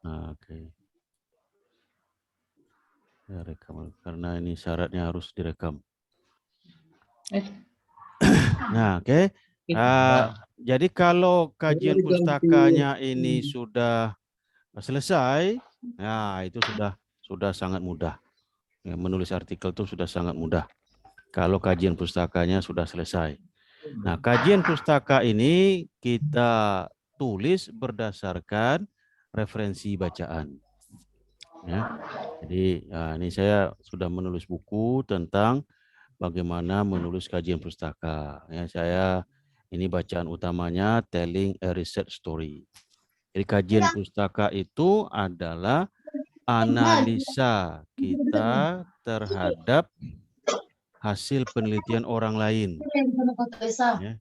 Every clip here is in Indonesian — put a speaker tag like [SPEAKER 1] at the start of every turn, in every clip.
[SPEAKER 1] Oke. Ya, rekam karena ini syaratnya harus direkam. Nah, oke. Jadi kalau kajian pustakanya ini sudah selesai, nah itu sudah sangat mudah. Ya, menulis artikel itu sudah sangat mudah. Kalau kajian pustakanya sudah selesai. Nah, kajian pustaka ini kita tulis berdasarkan referensi bacaan. Ya. Jadi ini saya sudah menulis buku tentang bagaimana menulis kajian pustaka. Ya, saya ini bacaan utamanya Telling a Research Story. Jadi kajian pustaka itu adalah analisa kita terhadap hasil penelitian orang lain, ya,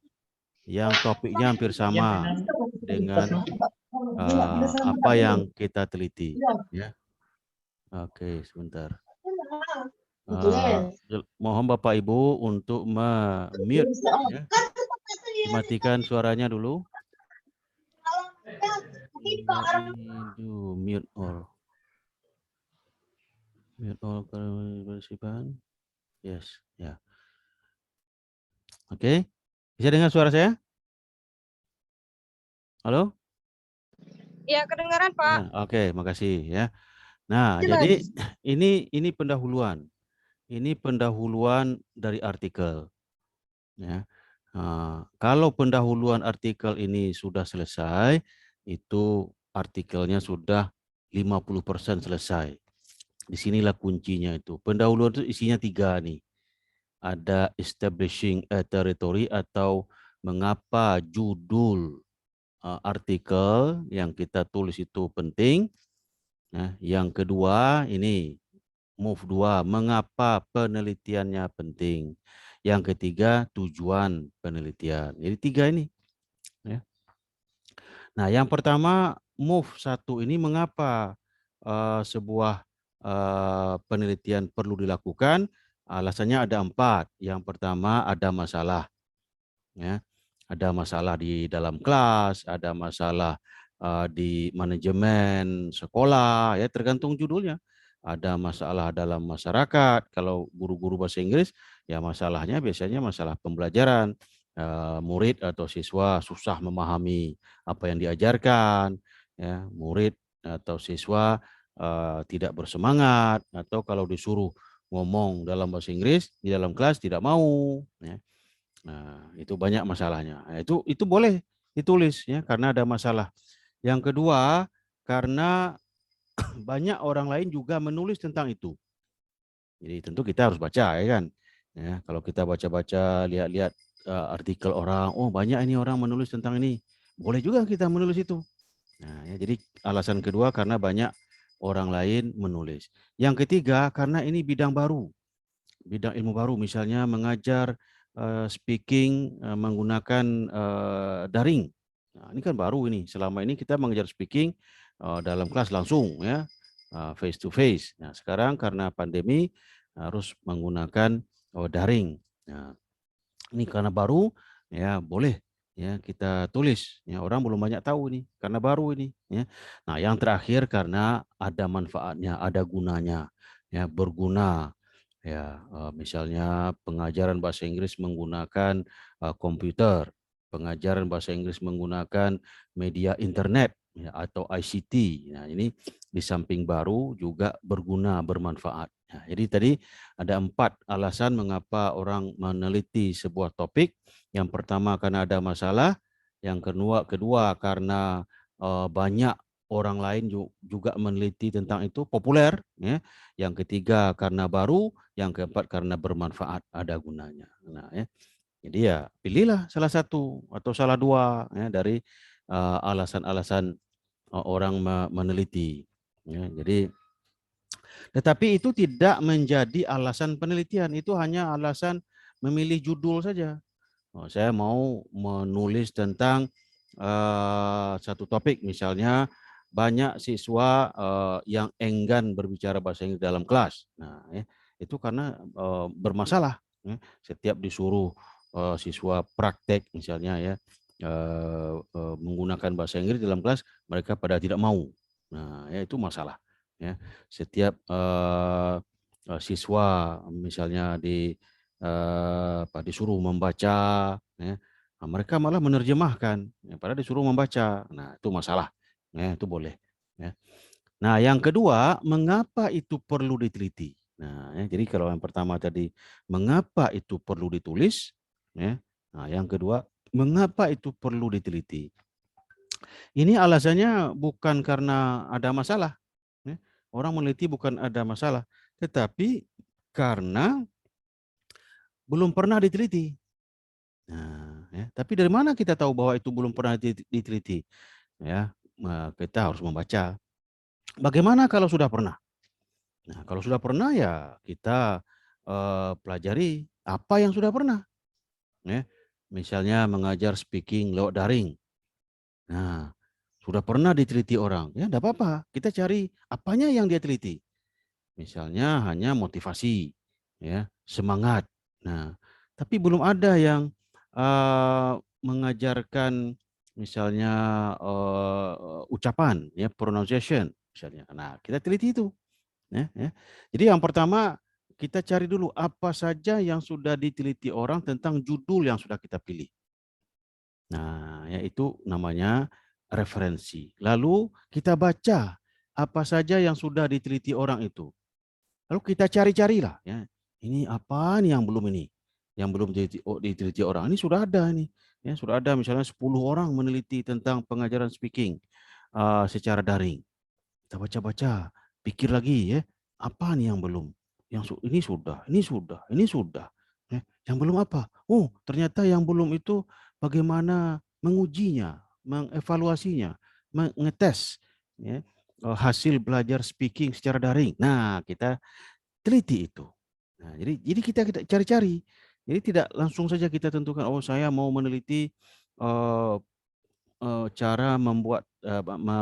[SPEAKER 1] yang topiknya hampir sama dengan apa yang kita teliti. Ya, oke, sebentar. Mohon Bapak Ibu untuk mute, ya. Dimatikan suaranya dulu. Mute all. Mute all partisipan. Yes, ya. Oke. Bisa dengar suara saya? Halo?
[SPEAKER 2] Ya, kedengaran, Pak.
[SPEAKER 1] Ya, oke, makasih ya. Nah,
[SPEAKER 2] Jelas.
[SPEAKER 1] jadi ini pendahuluan. Ini pendahuluan dari artikel, ya. Kalau pendahuluan artikel ini sudah selesai, itu artikelnya sudah 50% selesai. Disinilah kuncinya itu. Pendahuluan itu isinya 3 nih. Ada establishing a territory atau mengapa judul artikel yang kita tulis itu penting. Nah, yang kedua ini move 2, mengapa penelitiannya penting. Yang ketiga, tujuan penelitian. Jadi 3 ini. Ya. Nah, yang pertama, move 1 ini mengapa sebuah penelitian perlu dilakukan. Alasannya ada 4. Yang pertama, ada masalah. Ya. Ada masalah di dalam kelas, ada masalah di manajemen sekolah, ya tergantung judulnya. Ada masalah dalam masyarakat, kalau guru-guru bahasa Inggris, ya masalahnya biasanya masalah pembelajaran. Murid atau siswa susah memahami apa yang diajarkan, ya, murid atau siswa tidak bersemangat, atau kalau disuruh ngomong dalam bahasa Inggris di dalam kelas tidak mau, ya. Nah, itu banyak masalahnya. Nah, itu boleh ditulis ya karena ada masalah. Yang kedua, karena banyak orang lain juga menulis tentang itu. Jadi tentu kita harus baca ya kan. Ya, kalau kita baca-baca, lihat-lihat artikel orang, oh banyak ini orang menulis tentang ini. Boleh juga kita menulis itu. Nah, ya, jadi alasan kedua karena banyak orang lain menulis. Yang ketiga, karena ini bidang baru. Bidang ilmu baru, misalnya mengajar speaking menggunakan daring. Nah, ini kan baru ini. Selama ini kita mengajar speaking dalam kelas langsung ya, face to face. Nah, sekarang karena pandemi harus menggunakan daring. Nah, ini karena baru ya boleh ya kita tulis ya, orang belum banyak tahu ini karena baru ini ya. Nah, yang terakhir karena ada manfaatnya, ada gunanya ya, berguna ya, misalnya pengajaran bahasa Inggris menggunakan komputer, pengajaran bahasa Inggris menggunakan media internet ya, atau ICT. Nah, ini di samping baru juga berguna, bermanfaat. Nah, jadi tadi ada 4 alasan mengapa orang meneliti sebuah topik. Yang pertama karena ada masalah, yang kedua karena banyak orang lain juga meneliti tentang itu, populer ya. Yang ketiga karena baru, yang keempat karena bermanfaat, ada gunanya. Nah, ya. Jadi ya pilihlah salah satu atau salah 2 ya dari alasan-alasan orang meneliti. Ya, jadi tetapi itu tidak menjadi alasan penelitian, itu hanya alasan memilih judul saja. Oh, saya mau menulis tentang satu topik, misalnya banyak siswa yang enggan berbicara bahasa Inggris dalam kelas. Nah, ya, itu karena bermasalah. Ya. Setiap disuruh siswa praktek, misalnya ya menggunakan bahasa Inggris dalam kelas, mereka pada tidak mau. Nah, ya itu masalah. Ya, setiap siswa misalnya disuruh membaca, ya, nah, mereka malah menerjemahkan, ya, padahal disuruh membaca. Nah, itu masalah. Ya, itu boleh. Ya. Nah, yang kedua, mengapa itu perlu diteliti? Nah, ya, jadi kalau yang pertama tadi, mengapa itu perlu ditulis? Ya. Nah, yang kedua, mengapa itu perlu diteliti? Ini alasannya bukan karena ada masalah. Ya. Orang meneliti bukan ada masalah, tetapi karena belum pernah diteliti. Nah, ya. Tapi dari mana kita tahu bahwa itu belum pernah diteliti? Ya, kita harus membaca. Bagaimana kalau sudah pernah? Nah, kalau sudah pernah ya kita pelajari apa yang sudah pernah. Ya. Misalnya mengajar speaking lewat daring. Nah, sudah pernah diteliti orang, ya enggak apa-apa. Kita cari apanya yang dia teliti. Misalnya hanya motivasi, ya, semangat. Nah, tapi belum ada yang mengajarkan misalnya ucapan, ya, pronunciation misalnya. Nah, kita teliti itu. Ya. Jadi yang pertama kita cari dulu apa saja yang sudah diteliti orang tentang judul yang sudah kita pilih. Nah, ya itu namanya referensi. Lalu kita baca apa saja yang sudah diteliti orang itu. Lalu kita cari-carilah, ya. Ini apa nih yang belum ini? Yang belum diteliti orang. Ini sudah ada ini. Ya, sudah ada misalnya 10 orang meneliti tentang pengajaran speaking secara daring. Kita baca-baca, pikir lagi, ya, apa nih yang belum? Ini sudah, ini sudah, ini sudah. Yang belum apa? Oh, ternyata yang belum itu bagaimana mengujinya, mengevaluasinya, mengetes, ya, hasil belajar speaking secara daring. Nah, kita teliti itu. Nah, jadi kita cari-cari. Jadi tidak langsung saja kita tentukan, oh saya mau meneliti eh, cara membuat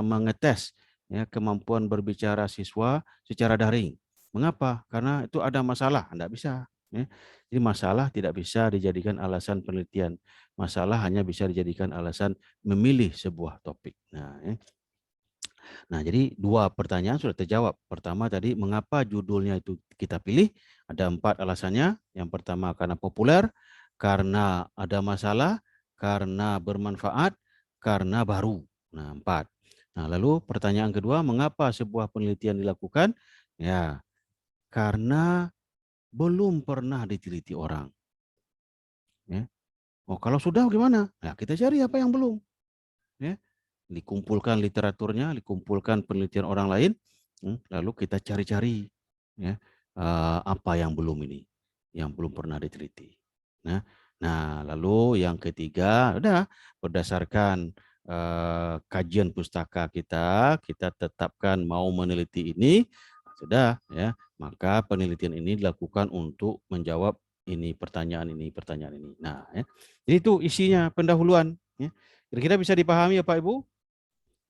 [SPEAKER 1] mengetes, ya, kemampuan berbicara siswa secara daring. Mengapa? Karena itu ada masalah, enggak bisa, ya. Jadi masalah tidak bisa dijadikan alasan penelitian. Masalah hanya bisa dijadikan alasan memilih sebuah topik. Nah, ya. Nah, jadi 2 pertanyaan sudah terjawab. Pertama tadi, mengapa judulnya itu kita pilih? Ada 4 alasannya. Yang pertama karena populer, karena ada masalah, karena bermanfaat, karena baru. Nah, 4. Nah, lalu pertanyaan kedua, mengapa sebuah penelitian dilakukan? Ya, karena belum pernah diteliti orang. Ya. Oh, kalau sudah gimana? Nah, kita cari apa yang belum. Ya. Dikumpulkan literaturnya, dikumpulkan penelitian orang lain, lalu kita cari-cari, ya, apa yang belum ini, yang belum pernah diteliti. Nah nah, lalu yang ketiga, udah berdasarkan, kajian pustaka kita tetapkan mau meneliti ini, sudah, ya, maka penelitian ini dilakukan untuk menjawab ini, pertanyaan ini, pertanyaan ini. Nah, ya, jadi itu isinya pendahuluan, ya. Kira-kira bisa dipahami ya Pak Ibu?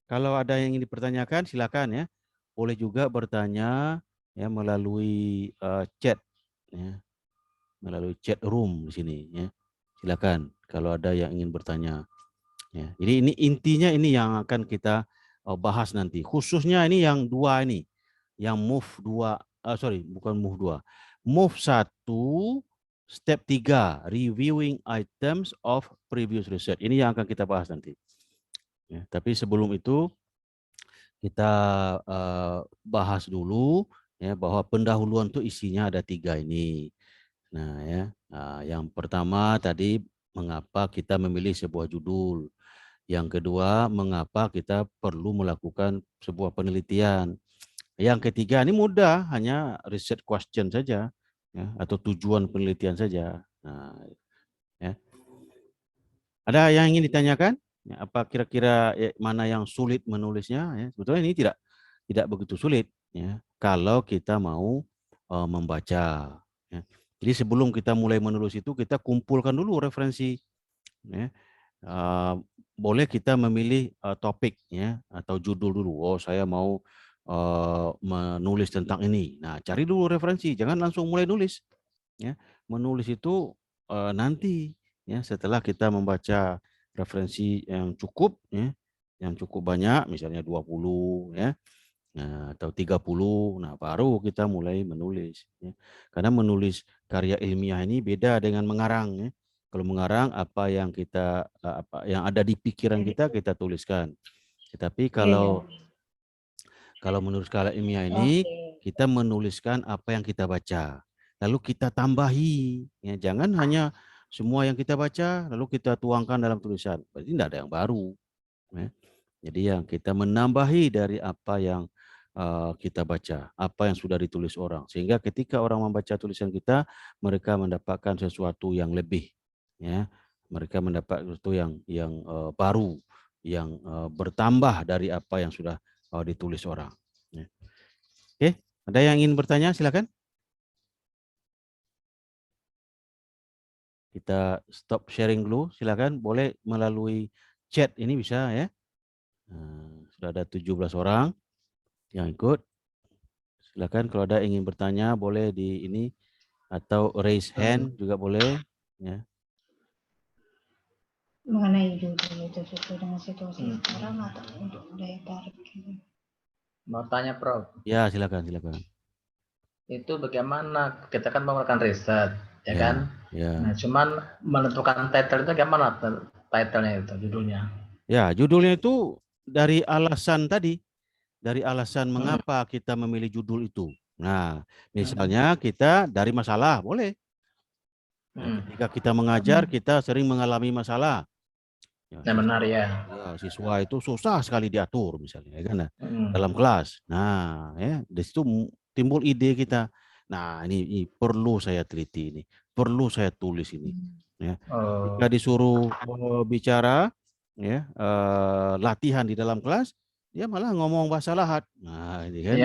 [SPEAKER 1] Kalau ada yang ingin dipertanyakan silakan, ya. Boleh juga bertanya, ya, melalui chat, ya, melalui chat room di sini, ya. Silakan kalau ada yang ingin bertanya, ya. Jadi ini intinya ini yang akan kita bahas nanti. Khususnya ini yang 2 ini, yang move 2, sorry bukan move 2, move 1, step 3, reviewing items of previous research. Ini yang akan kita bahas nanti. Ya, tapi sebelum itu kita bahas dulu, ya, bahwa pendahuluan itu isinya ada 3 ini. Nah, ya, yang pertama tadi mengapa kita memilih sebuah judul. Yang kedua, mengapa kita perlu melakukan sebuah penelitian. Yang ketiga ini mudah, hanya research question saja, ya, atau tujuan penelitian saja. Nah, ya. Ada yang ingin ditanyakan? Ya, apa kira-kira mana yang sulit menulisnya? Ya, sebetulnya ini tidak begitu sulit, ya, kalau kita mau membaca. Ya. Jadi sebelum kita mulai menulis itu kita kumpulkan dulu referensi. Ya. Boleh kita memilih topik, ya, atau judul dulu. Oh saya mau menulis tentang ini. Nah cari dulu referensi, jangan langsung mulai nulis. Ya. Menulis itu nanti, ya, setelah kita membaca referensi yang cukup, ya, yang cukup banyak, misalnya 20 ya. Nah, atau 30, nah baru kita mulai menulis. Ya. Karena menulis karya ilmiah ini beda dengan mengarang. Ya. Kalau mengarang apa yang apa yang ada di pikiran kita tuliskan. Tetapi kalau menulis karya ilmiah ini kita menuliskan apa yang kita baca, lalu kita tambahi. Ya, jangan hanya semua yang kita baca lalu kita tuangkan dalam tulisan. Berarti tidak ada yang baru. Ya. Jadi yang kita menambahi dari apa yang kita baca, apa yang sudah ditulis orang. Sehingga ketika orang membaca tulisan kita, mereka mendapatkan sesuatu yang lebih. Ya, mereka mendapat sesuatu yang baru, yang bertambah dari apa yang sudah ditulis orang. Ya. Oke, ada yang ingin bertanya? Silakan. Kita stop sharing dulu, silakan. Boleh melalui chat ini bisa ya. Sudah ada 17 orang yang ikut. Silakan kalau ada ingin bertanya boleh di ini atau raise hand juga boleh ya.
[SPEAKER 3] Mengenai judul itu sesuai dengan situasi sekarang atau untuk daya tarik gitu.
[SPEAKER 4] Mau tanya Prof,
[SPEAKER 1] Ya, silakan.
[SPEAKER 4] itu bagaimana kita kan melakukan riset, ya kan?
[SPEAKER 1] Ya.
[SPEAKER 4] Nah, cuman menentukan title itu bagaimana title-nya itu, judulnya?
[SPEAKER 1] Ya, judulnya itu dari alasan tadi, dari alasan mengapa kita memilih judul itu. Nah, misalnya kita dari masalah, boleh. Nah, ketika kita mengajar, kita sering mengalami masalah. Ya,
[SPEAKER 4] benar ya.
[SPEAKER 1] Ya, siswa itu susah sekali diatur misalnya, ya kan? Dalam kelas. Nah, ya, di situ timbul ide kita. Nah, ini perlu saya teliti ini, perlu saya tulis ini. Ya. Jika disuruh bicara, ya, latihan di dalam kelas, dia malah ngomong bahasa lahat. Nah, ini kan.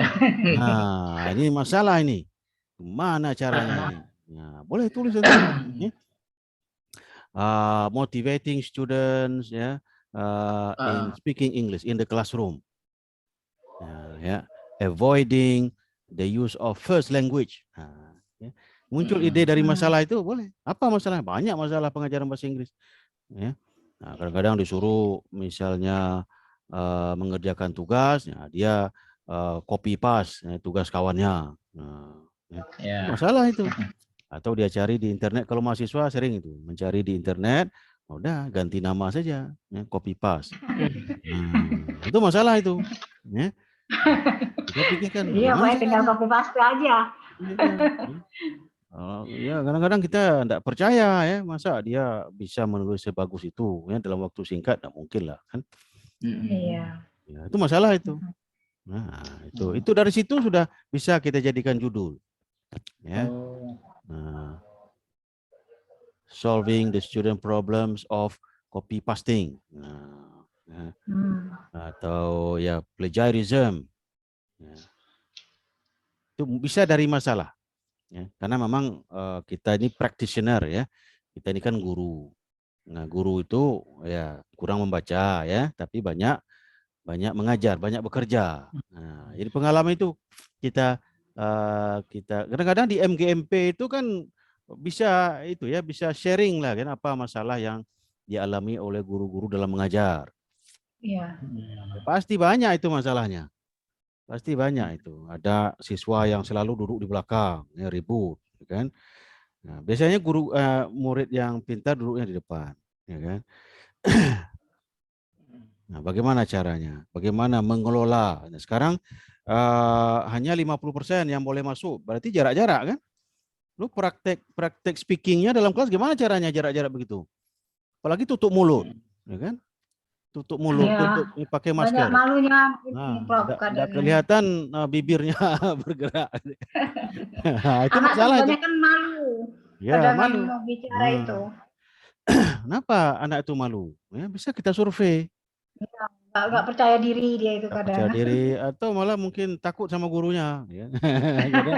[SPEAKER 1] Nah, ini masalah ini. Gimana caranya ini? Nah, boleh tulis nanti. Ya. Motivating students ya in speaking English in the classroom. Ya, avoiding the use of first language. Ya. Muncul ide dari masalah itu boleh. Apa masalah? Banyak masalah pengajaran bahasa Inggris. Ya. Nah, kadang-kadang disuruh misalnya mengerjakan tugas, ya, dia copy paste tugas kawannya. Nah, ya. Masalah itu. Atau dia cari di internet, kalau mahasiswa sering itu mencari di internet, udah ganti nama saja, ya, copy paste. Itu masalah itu, ya. Kita pikirkan,
[SPEAKER 3] Iya, Pak, tinggal copy paste aja.
[SPEAKER 1] Ya kadang-kadang kita tidak percaya ya, masa dia bisa menulis sebagus itu ya dalam waktu singkat, tidak mungkin lah kan.
[SPEAKER 3] Iya.
[SPEAKER 1] Ya, itu masalah itu. Nah, itu dari situ sudah bisa kita jadikan judul. Ya. Nah, solving the student problems of copy pasting. Nah, atau ya plagiarism. Ya. Itu bisa dari masalah. Ya, karena memang kita ini practitioner ya. Kita ini kan guru. Nah, guru itu ya kurang membaca ya, tapi banyak mengajar, banyak bekerja. Nah, jadi pengalaman itu kita kadang-kadang di MGMP itu kan bisa itu ya, bisa sharing lah kan apa masalah yang dialami oleh guru-guru dalam mengajar.
[SPEAKER 3] Iya.
[SPEAKER 1] Pasti banyak itu masalahnya. Pasti banyak itu. Ada siswa yang selalu duduk di belakang, ya, ribut, kan? Nah, biasanya guru murid yang pintar duduknya di depan, ya kan? Nah, bagaimana caranya? Bagaimana mengelola? Nah, sekarang hanya 50% yang boleh masuk, berarti jarak-jarak kan? Lu praktek speakingnya dalam kelas gimana caranya jarak-jarak begitu? Apalagi tutup mulut, ya kan? Tutup mulut, tutup pakai masker.
[SPEAKER 3] Banyak malunya.
[SPEAKER 1] Nggak kelihatan bibirnya bergerak. Itu
[SPEAKER 3] anak
[SPEAKER 1] masalah itu.
[SPEAKER 3] Kan malu.
[SPEAKER 1] Ya, malu.
[SPEAKER 3] Mau bicara itu.
[SPEAKER 1] Kenapa anak itu malu? Ya, bisa kita survei.
[SPEAKER 3] Nggak percaya diri dia itu kadang.
[SPEAKER 1] Percaya diri atau malah mungkin takut sama gurunya. Ya. Jadi,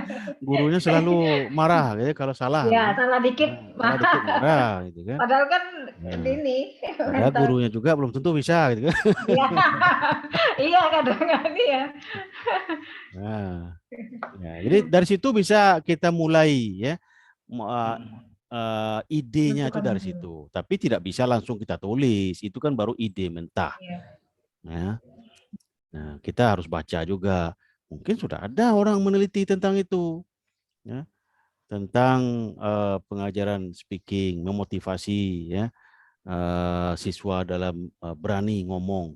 [SPEAKER 1] gurunya selalu marah ya, kalau salah.
[SPEAKER 3] Ya, salah dikit.
[SPEAKER 1] Salah dikit marah, gitu kan.
[SPEAKER 3] Padahal kan ini.
[SPEAKER 1] Padahal gurunya juga belum tentu bisa, gitu kan.
[SPEAKER 3] Iya, kadang-kadang ya.
[SPEAKER 1] Nah, ya, jadi dari situ bisa kita mulai ya. Idenya itu dari situ. Tapi tidak bisa langsung kita tulis. Itu kan baru ide mentah. Ya. Nah, kita harus baca juga. Mungkin sudah ada orang meneliti tentang itu, ya, tentang pengajaran speaking, memotivasi, ya, siswa dalam berani ngomong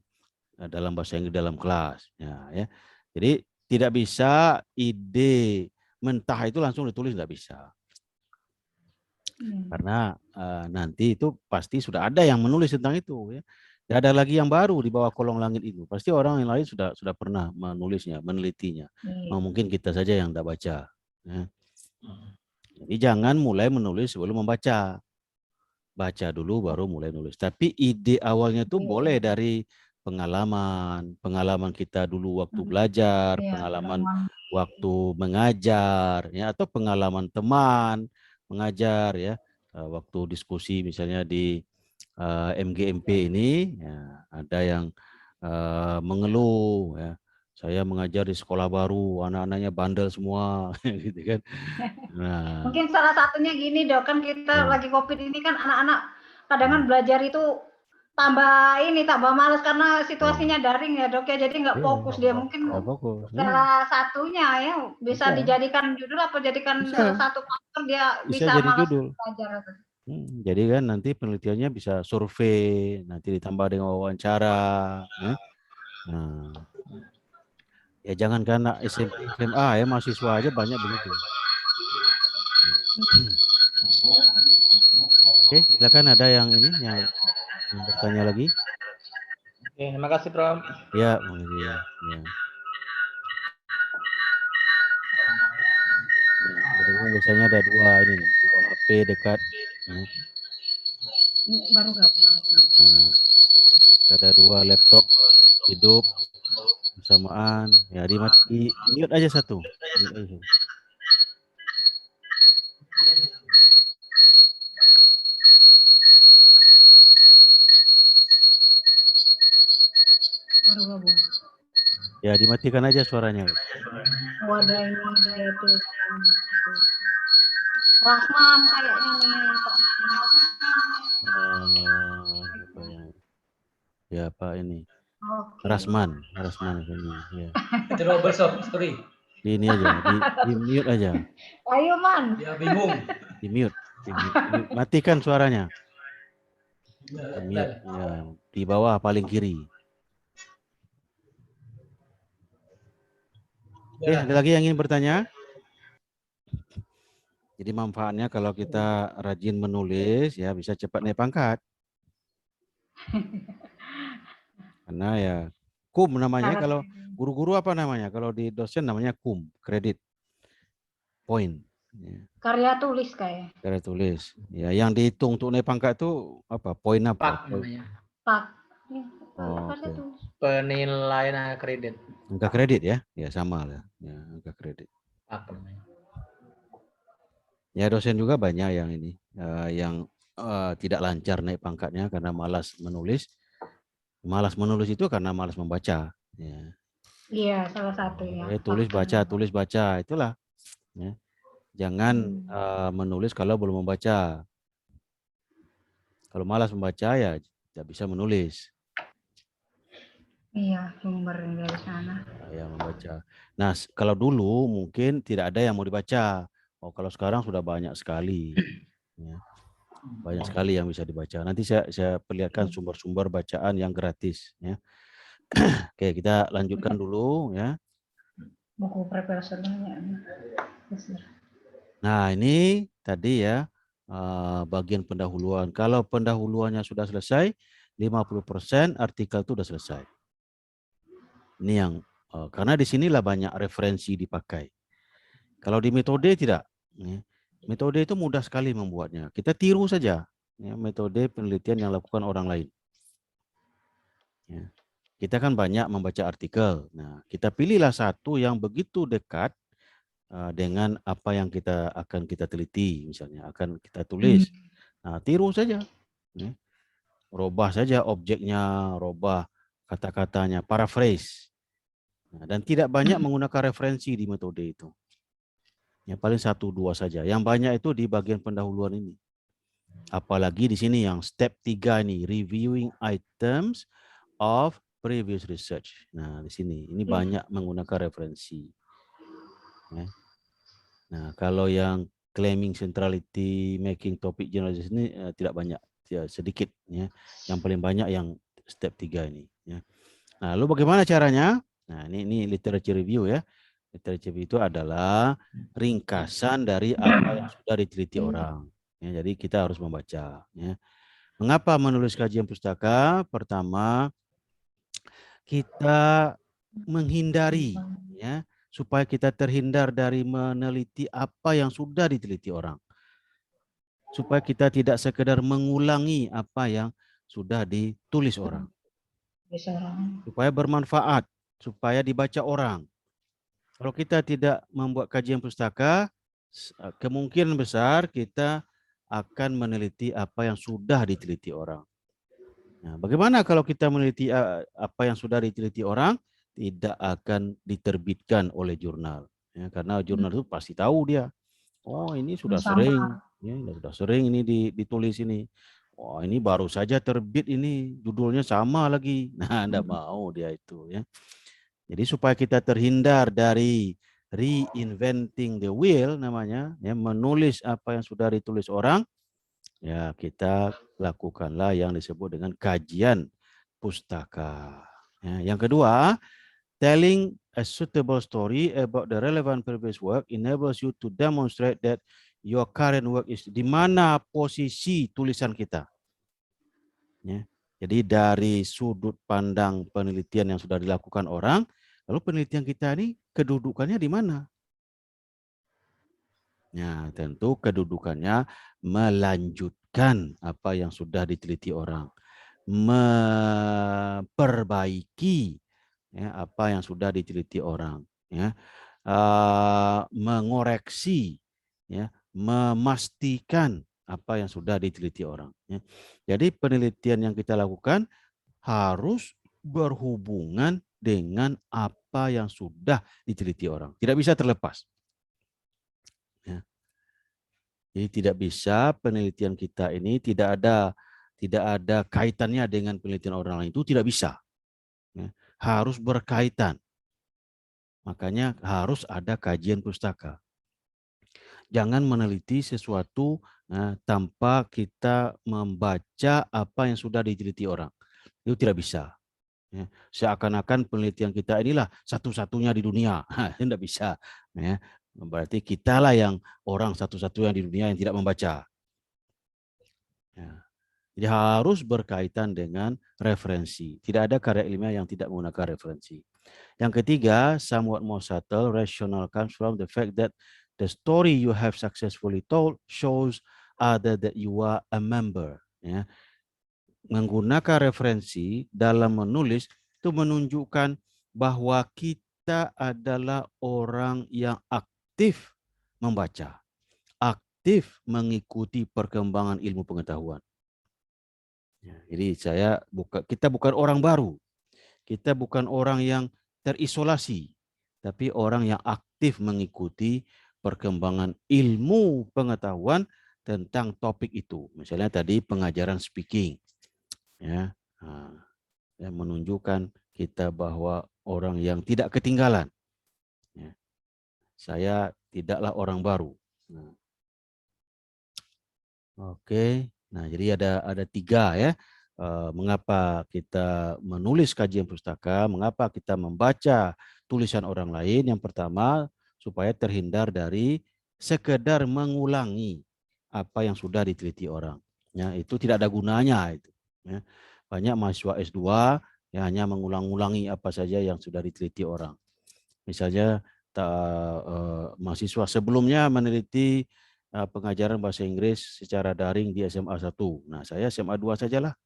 [SPEAKER 1] dalam bahasa Inggris dalam kelas. Ya. Jadi tidak bisa ide mentah itu langsung ditulis, nggak bisa. Karena nanti itu pasti sudah ada yang menulis tentang itu, ya. Tidak ada lagi yang baru di bawah kolong langit itu. Pasti orang yang lain sudah pernah menulisnya, menelitinya. Mungkin kita saja yang tidak baca. Ya. Jadi jangan mulai menulis sebelum membaca. Baca dulu baru mulai nulis. Tapi ide awalnya itu boleh dari pengalaman kita dulu waktu belajar, pengalaman waktu mengajar, ya, atau pengalaman teman mengajar, ya, waktu diskusi misalnya di MGMP ini, ya, ada yang mengeluh, ya, saya mengajar di sekolah baru, anak-anaknya bandel semua, gitu kan. Nah,
[SPEAKER 3] Mungkin salah satunya gini dok, kan kita lagi COVID ini kan anak-anak kadang belajar itu tambah males karena situasinya daring ya dok ya, jadi nggak fokus dia. Mungkin salah satunya ya bisa dijadikan judul apa jadikan satu faktor dia bisa
[SPEAKER 1] jadi
[SPEAKER 3] malas
[SPEAKER 1] judul.
[SPEAKER 3] belajar.
[SPEAKER 1] Jadi kan nanti penelitiannya bisa survei, nanti ditambah dengan wawancara. Ya. Nah, ya jangan karena SMP, SMA, ya, mahasiswa aja banyak begitu. Oke, silakan ada yang ini yang bertanya lagi.
[SPEAKER 4] Oke, terima kasih Prof.
[SPEAKER 1] Ya, makasih. Ya. Jadi biasanya ada dua HP dekat. Ya.
[SPEAKER 3] Baru
[SPEAKER 1] Nah, ada dua laptop hidup bersamaan. Ya, mute aja satu. Mute aja satu.
[SPEAKER 3] baru gabung.
[SPEAKER 1] Ya, dimatikan aja suaranya.
[SPEAKER 3] Wadah ini dia itu Rahman kayaknya nih Pak.
[SPEAKER 1] Ya, Pak ini.
[SPEAKER 3] Okay.
[SPEAKER 1] Rasman ini. Ya.
[SPEAKER 4] Sorry.
[SPEAKER 1] Ini aja, di mute aja.
[SPEAKER 3] Ayo man.
[SPEAKER 4] Ya bingung.
[SPEAKER 1] Di mute. Matikan suaranya. Di mute. Ya, di bawah paling kiri. Oke, ada lagi yang ingin bertanya? Jadi manfaatnya kalau kita rajin menulis, ya bisa cepat naik pangkat. Karena ya KUM namanya, kalau guru-guru apa namanya? Kalau di dosen namanya KUM, kredit point. Ya.
[SPEAKER 3] Karya tulis kayak.
[SPEAKER 1] Karya tulis. Ya, yang dihitung untuk naik pangkat itu apa? Poin apa?
[SPEAKER 4] Pak namanya.
[SPEAKER 3] Pak.
[SPEAKER 1] Oh, okay.
[SPEAKER 4] Penilaian kredit.
[SPEAKER 1] Angka kredit ya? Ya sama lah. Ya, angka kredit.
[SPEAKER 4] Pak namanya.
[SPEAKER 1] Ya, dosen juga banyak yang ini, yang tidak lancar naik pangkatnya karena malas menulis. Malas menulis itu karena malas membaca. Ya.
[SPEAKER 3] Iya, salah satu ya.
[SPEAKER 1] Tulis baca, itulah. Ya. Jangan menulis kalau belum membaca. Kalau malas membaca ya tidak bisa menulis.
[SPEAKER 3] Iya, sumber dari sana.
[SPEAKER 1] Ya, membaca. Nah, kalau dulu mungkin tidak ada yang mau dibaca. Oh, kalau sekarang sudah banyak sekali. Ya. Banyak sekali yang bisa dibaca. Nanti saya perlihatkan sumber-sumber bacaan yang gratis. Ya. Oke, kita lanjutkan dulu ya.
[SPEAKER 3] Buku preparationnya.
[SPEAKER 1] Nah, ini tadi ya bagian pendahuluan. Kalau pendahuluannya sudah selesai, 50% artikel itu sudah selesai. Ini yang karena di sinilah banyak referensi dipakai. Kalau di metode tidak. Ya. Metode itu mudah sekali membuatnya. Kita tiru saja ya, metode penelitian yang dilakukan orang lain. Ya. Kita kan banyak membaca artikel. Nah, kita pilihlah satu yang begitu dekat dengan apa yang akan kita teliti, misalnya akan kita tulis. Nah, tiru saja. Ya. Robah saja objeknya, robah kata-katanya, paraphrase. Nah, dan tidak banyak menggunakan referensi di metode itu. Yang paling 1-2 saja. Yang banyak itu di bagian pendahuluan ini. Apalagi di sini yang step 3 ini, reviewing items of previous research. Nah, di sini ini banyak menggunakan referensi. Ya. Nah, kalau yang claiming centrality, making topic generalization ini tidak banyak, ya, sedikit. Ya. Yang paling banyak yang step 3 ini. Ya. Nah, lalu bagaimana caranya? Nah, ini literature review ya. Literature review itu adalah ringkasan dari apa yang sudah diteliti orang. Ya, jadi kita harus membaca. Ya. Mengapa menulis kajian pustaka? Pertama, kita menghindari, ya, supaya kita terhindar dari meneliti apa yang sudah diteliti orang. Supaya kita tidak sekedar mengulangi apa yang sudah ditulis orang. Supaya bermanfaat, supaya dibaca orang. Kalau kita tidak membuat kajian pustaka, kemungkinan besar kita akan meneliti apa yang sudah diteliti orang. Nah, bagaimana kalau kita meneliti apa yang sudah diteliti orang, tidak akan diterbitkan oleh jurnal. Ya, karena jurnal itu pasti tahu dia. Oh, ini sudah sering, ya, sudah sering ini ditulis ini. Oh, ini baru saja terbit ini, judulnya sama lagi. Nah, enggak mau dia itu, ya. Jadi supaya kita terhindar dari reinventing the wheel namanya, ya, menulis apa yang sudah ditulis orang, ya kita lakukanlah yang disebut dengan kajian pustaka. Ya, yang kedua, telling a suitable story about the relevant previous work enables you to demonstrate that your current work is di mana posisi tulisan kita. Ya. Jadi dari sudut pandang penelitian yang sudah dilakukan orang, lalu penelitian kita ini kedudukannya di mana? Ya, tentu kedudukannya melanjutkan apa yang sudah diteliti orang, memperbaiki, ya, apa yang sudah diteliti orang, ya, mengoreksi, ya, memastikan apa yang sudah diteliti orang. Ya. Jadi penelitian yang kita lakukan harus berhubungan dengan apa yang sudah diteliti orang. Tidak bisa terlepas. Ya. Jadi tidak bisa penelitian kita ini tidak ada kaitannya dengan penelitian orang lain, itu tidak bisa. Ya. Harus berkaitan. Makanya harus ada kajian pustaka. Jangan meneliti sesuatu tanpa kita membaca apa yang sudah diteliti orang. Itu tidak bisa. Ya. Seakan-akan penelitian kita inilah satu-satunya di dunia. Tidak bisa. Ya. Berarti kitalah yang orang satu-satunya di dunia yang tidak membaca. Ya. Jadi harus berkaitan dengan referensi. Tidak ada karya ilmiah yang tidak menggunakan referensi. Yang ketiga, somewhat more subtle, rational comes from the fact that the story you have successfully told shows other that you are a member. Ya. Menggunakan referensi dalam menulis itu menunjukkan bahwa kita adalah orang yang aktif membaca, aktif mengikuti perkembangan ilmu pengetahuan. Ya, jadi kita bukan orang baru, kita bukan orang yang terisolasi, tapi orang yang aktif mengikuti perkembangan ilmu pengetahuan tentang topik itu. Misalnya tadi pengajaran speaking, ya, yang menunjukkan kita bahwa orang yang tidak ketinggalan. Ya. Saya tidaklah orang baru. Nah. Oke, nah jadi ada 3 ya. Mengapa kita menulis kajian pustaka, mengapa kita membaca tulisan orang lain. Yang pertama, supaya terhindar dari sekedar mengulangi apa yang sudah diteliti orang. Ya, itu tidak ada gunanya itu. Ya. Banyak mahasiswa S2 yang hanya mengulang-ulangi apa saja yang sudah diteliti orang. Misalnya mahasiswa sebelumnya meneliti pengajaran bahasa Inggris secara daring di SMA 1. Nah, saya SMA 2 sajalah.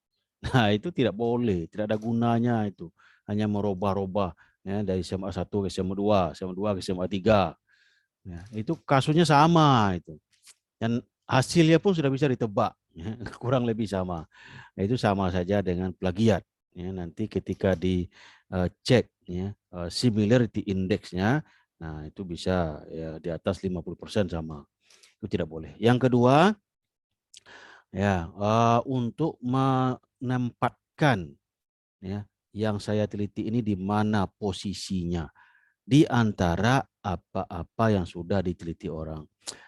[SPEAKER 1] Nah, itu tidak boleh, tidak ada gunanya itu. Hanya merubah-rubah ya, dari SMA 1 ke SMA 2, SMA 2 ke SMA 3. Ya, itu kasusnya sama itu. Dan hasilnya pun sudah bisa ditebak, ya, kurang lebih sama. Nah, itu sama saja dengan plagiat. Ya, nanti ketika dicek ya, similarity index-nya, nah itu bisa ya, di atas 50% sama. Itu tidak boleh. Yang kedua, ya untuk menempatkan ya yang saya teliti ini di mana posisinya di antara apa-apa yang sudah diteliti orang.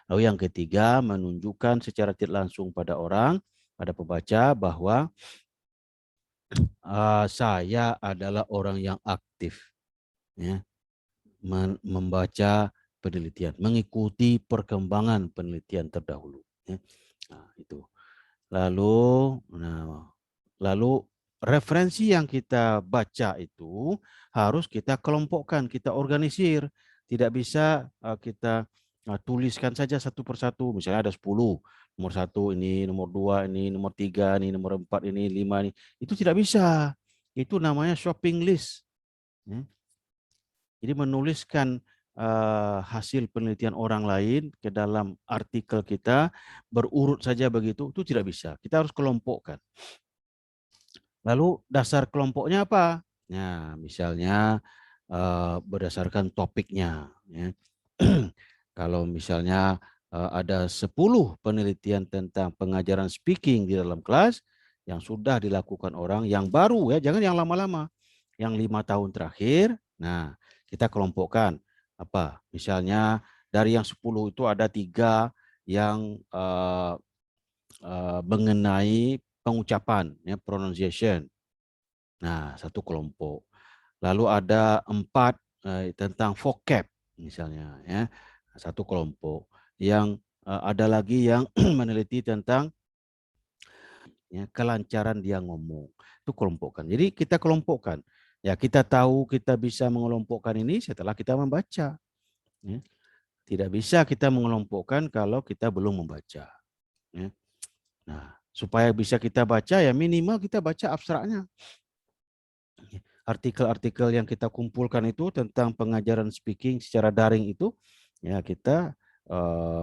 [SPEAKER 1] Lalu yang ketiga, menunjukkan secara tidak langsung pada orang, pada pembaca bahwa saya adalah orang yang aktif, ya, membaca penelitian, mengikuti perkembangan penelitian terdahulu. Ya. Nah, itu. Lalu referensi yang kita baca itu harus kita kelompokkan, kita organisir. Tidak bisa kita tuliskan saja satu persatu. Misalnya ada 10. Nomor 1 ini, nomor 2 ini, nomor 3 ini, nomor 4 ini, 5 ini. Itu tidak bisa. Itu namanya shopping list. Ya. Jadi menuliskan hasil penelitian orang lain ke dalam artikel kita berurut saja begitu, itu tidak bisa. Kita harus kelompokkan. Lalu dasar kelompoknya apa? Nah, misalnya berdasarkan topiknya. Ya. Kalau misalnya ada 10 penelitian tentang pengajaran speaking di dalam kelas yang sudah dilakukan orang yang baru, ya, jangan yang lama-lama, yang 5 tahun terakhir. Nah, kita kelompokkan apa? Misalnya dari yang 10 itu ada 3 yang mengenai pengucapan, ya, pronunciation. Nah, satu kelompok. Lalu ada 4 tentang vocab misalnya, ya, satu kelompok. Yang ada lagi yang meneliti tentang, ya, kelancaran dia ngomong. Itu kelompokkan. Jadi kita kelompokkan. Ya, kita tahu kita bisa mengelompokkan ini setelah kita membaca. Ya. Tidak bisa kita mengelompokkan kalau kita belum membaca. Ya. Nah, supaya bisa kita baca, ya minimal kita baca abstraknya. Artikel-artikel yang kita kumpulkan itu tentang pengajaran speaking secara daring itu, ya kita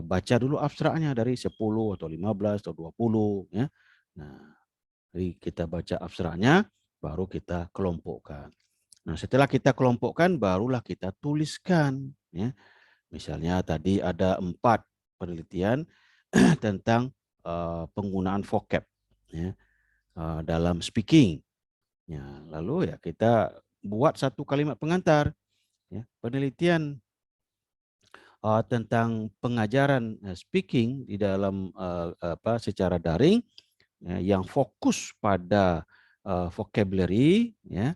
[SPEAKER 1] baca dulu abstraknya dari 10 atau 15 atau 20, ya. Nah, jadi kita baca abstraknya, baru kita kelompokkan. Nah, setelah kita kelompokkan, barulah kita tuliskan, ya. Misalnya tadi ada 4 penelitian tentang penggunaan vocab, ya, dalam speaking. Ya, lalu ya kita buat satu kalimat pengantar, ya, penelitian tentang pengajaran speaking di dalam secara daring, ya, yang fokus pada vocabulary, ya,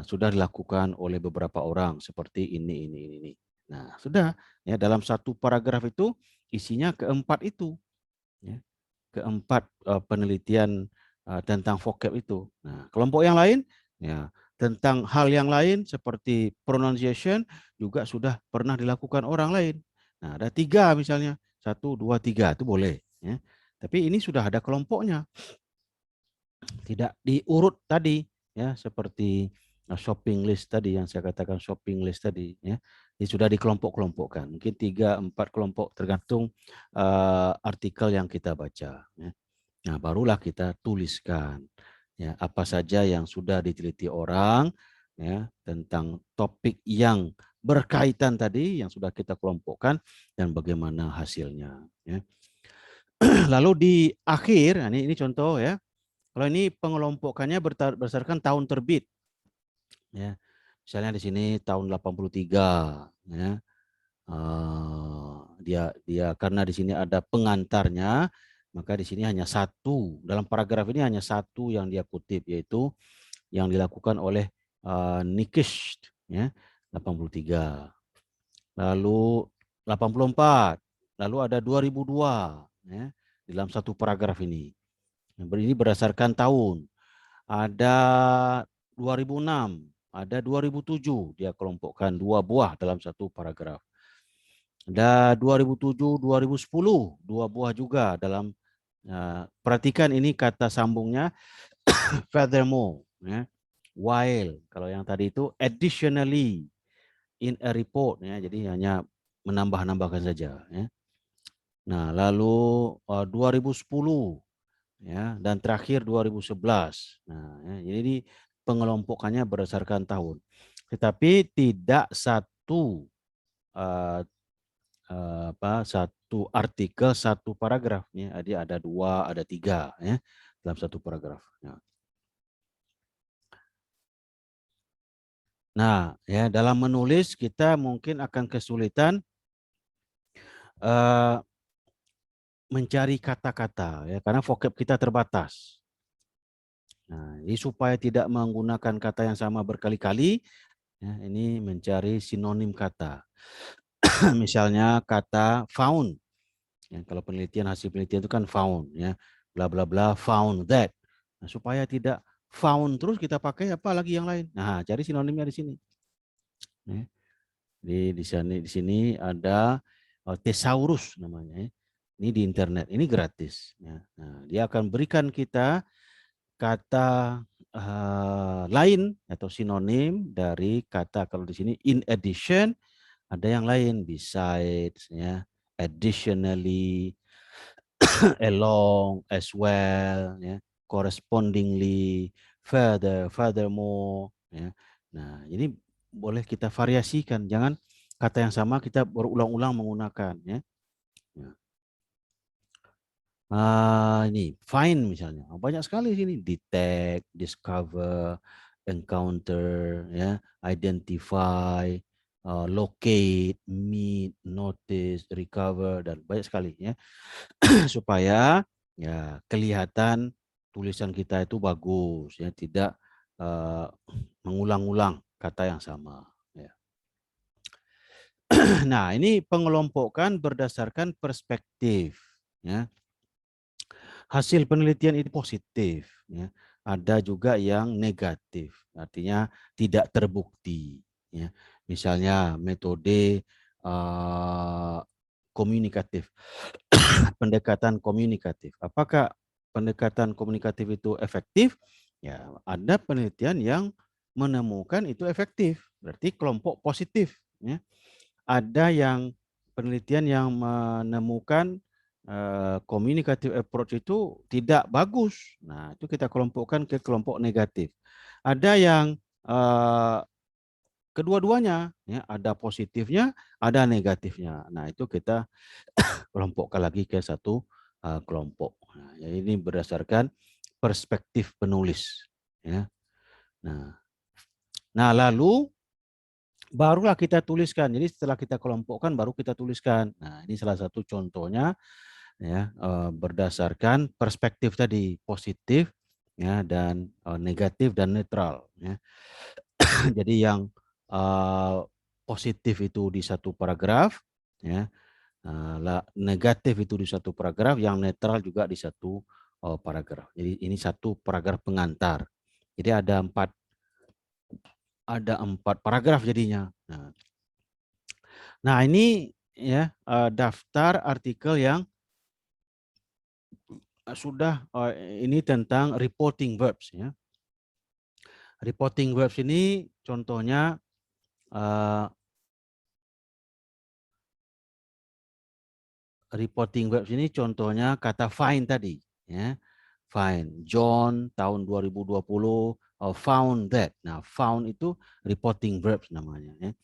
[SPEAKER 1] sudah dilakukan oleh beberapa orang seperti ini. Nah, sudah, ya, dalam satu paragraf itu isinya keempat itu, ya, keempat penelitian tentang vocab itu. Nah, kelompok yang lain, ya, tentang hal yang lain seperti pronunciation juga sudah pernah dilakukan orang lain. Nah, ada 3 misalnya, 1, 2, 3 itu boleh. Ya. Tapi ini sudah ada kelompoknya, tidak diurut tadi, ya, seperti shopping list tadi yang saya katakan, shopping list tadi, ya. Ini sudah dikelompok-kelompokkan, mungkin 3, 4 kelompok tergantung artikel yang kita baca. Ya. Nah, barulah kita tuliskan, ya, apa saja yang sudah diteliti orang, ya, tentang topik yang berkaitan tadi yang sudah kita kelompokkan dan bagaimana hasilnya. Ya. Lalu di akhir, ini contoh, ya. Kalau ini pengelompokannya berdasarkan tahun terbit, ya. Misalnya di sini tahun 83, ya. Dia karena di sini ada pengantarnya, maka di sini hanya 1, dalam paragraf ini hanya 1 yang dia kutip, yaitu yang dilakukan oleh Nikish, ya, 83. Lalu 84, lalu ada 2002, ya, dalam satu paragraf ini. Ini berdasarkan tahun. Ada 2006, ada 2007, dia kelompokkan 2 buah dalam satu paragraf. Ada 2007, 2010, 2 buah juga dalam, perhatikan ini kata sambungnya furthermore, ya. While, kalau yang tadi itu additionally in a report, ya, jadi hanya menambah-nambahkan saja, ya. Nah, lalu 2010, ya, dan terakhir 2011. Nah, ya, jadi pengelompokannya berdasarkan tahun. Tetapi tidak satu satu artikel, satu paragraf, ya. Jadi ada 2, ada 3, ya, dalam satu paragraf. Ya. Nah, ya dalam menulis kita mungkin akan kesulitan mencari kata-kata, ya karena vocab kita terbatas. Nah, jadi supaya tidak menggunakan kata yang sama berkali-kali, ya, ini mencari sinonim kata. Misalnya kata found. Ya, kalau penelitian, hasil penelitian itu kan found, ya, bla bla bla found that. Nah, supaya tidak found terus kita pakai apa lagi yang lain. Nah, cari sinonimnya di sini. Ya. Di sini ada thesaurus namanya. Ya. Ini di internet, ini gratis. Ya. Nah, dia akan berikan kita kata lain atau sinonim dari kata, kalau di sini in addition, ada yang lain besides, ya, additionally, along, as well, ya, correspondingly, further, furthermore, ya. Nah, ini boleh kita variasikan, jangan kata yang sama kita berulang-ulang menggunakan, ya. Ini find misalnya, banyak sekali sini, detect, discover, encounter, ya, identify, locate, meet, notice, recover, dan banyak sekali, ya. Supaya ya kelihatan tulisan kita itu bagus, ya, tidak mengulang-ulang kata yang sama, ya. Nah, ini pengelompokan berdasarkan perspektif, ya. Hasil penelitian itu positif, ya. Ada juga yang negatif, artinya tidak terbukti, ya. Misalnya metode komunikatif, pendekatan komunikatif. Apakah pendekatan komunikatif itu efektif? Ya, ada penelitian yang menemukan itu efektif, berarti kelompok positif, ya. Ada yang penelitian yang menemukan communicative approach itu tidak bagus. Nah, itu kita kelompokkan ke kelompok negatif. Ada yang kedua-duanya, ya, ada positifnya, ada negatifnya. Nah, itu kita kelompokkan lagi ke satu kelompok. Nah, ini berdasarkan perspektif penulis, ya. Nah, lalu barulah kita tuliskan. Jadi setelah kita kelompokkan, baru kita tuliskan. Nah, ini salah satu contohnya, ya, berdasarkan perspektif tadi, positif, ya, dan negatif dan netral, ya. Jadi yang positif itu di satu paragraf, ya, negatif itu di satu paragraf, yang netral juga di satu paragraf. Jadi ini satu paragraf pengantar. Jadi ada empat paragraf jadinya. Nah, ini, ya, daftar artikel yang sudah ini tentang reporting verbs, ya. Reporting verbs ini contohnya kata find tadi, ya. Find. John tahun 2020 found that. Nah, found itu reporting verbs namanya, ya.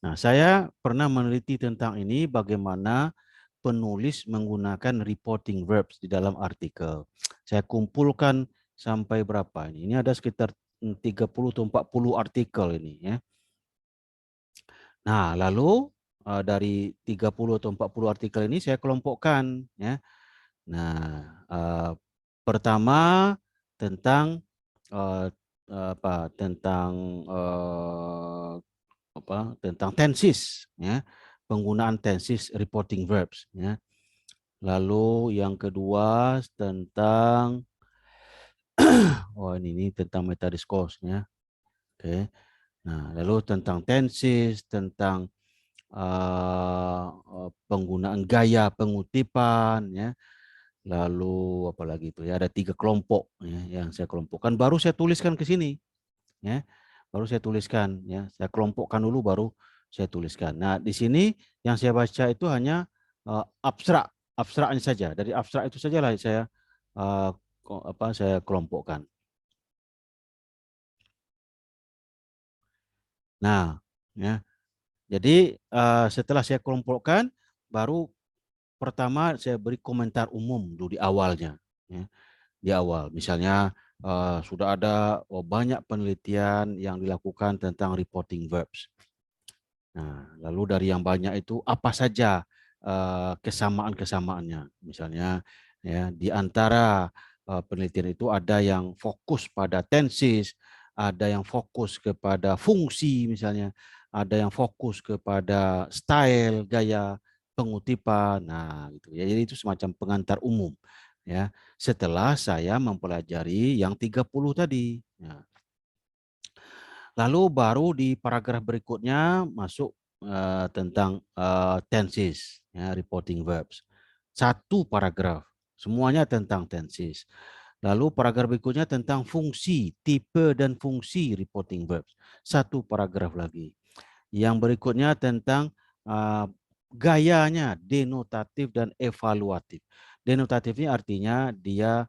[SPEAKER 1] Nah, saya pernah meneliti tentang ini, bagaimana penulis menggunakan reporting verbs di dalam artikel. Saya kumpulkan sampai berapa ini? Ini ada sekitar 30 atau 40 artikel ini, ya. Nah, lalu dari 30 atau 40 artikel ini saya kelompokkan, ya. Nah, pertama tentang tentang tenses, ya, penggunaan tenses reporting verbs, ya. Lalu yang kedua tentang ini tentang metadiscourse, ya. Oke. Nah, lalu tentang tenses, tentang penggunaan gaya pengutipan, ya. Lalu apalagi itu, ya, ada 3 kelompok, ya, yang saya kelompokkan, baru saya tuliskan ke sini, ya. Baru saya tuliskan, ya. Saya kelompokkan dulu baru saya tuliskan. Nah, di sini yang saya baca itu hanya abstraknya saja. Dari abstrak itu sajalah saya saya kelompokkan. Nah, ya. Jadi setelah saya kelompokkan, baru pertama saya beri komentar umum dulu di awalnya, ya. Di awal, misalnya sudah ada banyak penelitian yang dilakukan tentang reporting verbs. Nah, lalu dari yang banyak itu apa saja kesamaan-kesamaannya? Misalnya ya di antara penelitian itu ada yang fokus pada tenses, ada yang fokus kepada fungsi misalnya, ada yang fokus kepada style, gaya pengutipan. Nah, gitu ya. Jadi itu semacam pengantar umum ya. Setelah saya mempelajari yang 30 tadi. Ya. Lalu baru di paragraf berikutnya masuk tentang tenses, ya, reporting verbs. Satu paragraf, semuanya tentang tenses. Lalu paragraf berikutnya tentang fungsi, tipe dan fungsi reporting verbs. Satu paragraf lagi. Yang berikutnya tentang gayanya, denotatif dan evaluatif. Denotatifnya artinya dia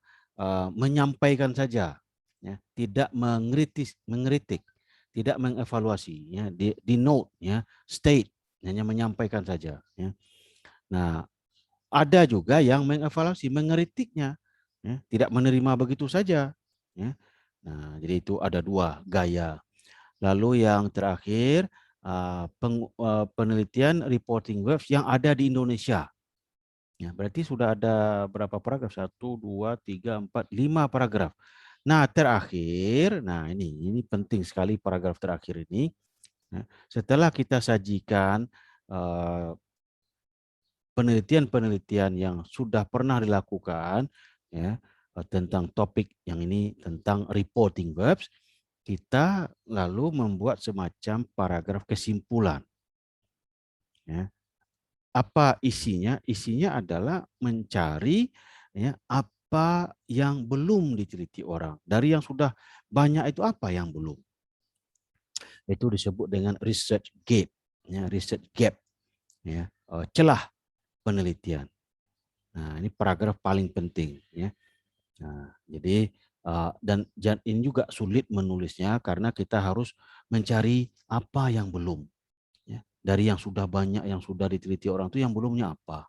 [SPEAKER 1] menyampaikan saja, ya, tidak mengkritik, tidak mengevaluasi, ya, di note, ya, state, hanya menyampaikan saja. Ya. Nah, ada juga yang mengevaluasi, mengkritiknya, ya, tidak menerima begitu saja. Ya. Nah, jadi itu ada dua gaya. Lalu yang terakhir penelitian reporting verbs yang ada di Indonesia. Ya, berarti sudah ada berapa paragraf? 1, 2, 3, 4, 5 paragraf. Nah, terakhir, nah ini penting sekali paragraf terakhir ini. Setelah kita sajikan penelitian-penelitian yang sudah pernah dilakukan ya, tentang topik yang ini tentang reporting verbs, kita lalu membuat semacam paragraf kesimpulan. Ya. Apa isinya? Isinya adalah mencari ya, apa yang belum diteliti orang. Dari yang sudah banyak itu apa yang belum? Itu disebut dengan research gap, ya, research gap, ya, celah penelitian. Nah, ini paragraf paling penting, ya. Nah, jadi dan ini juga sulit menulisnya karena kita harus mencari apa yang belum. Ya. Dari yang sudah banyak, yang sudah diteliti orang itu yang belumnya apa.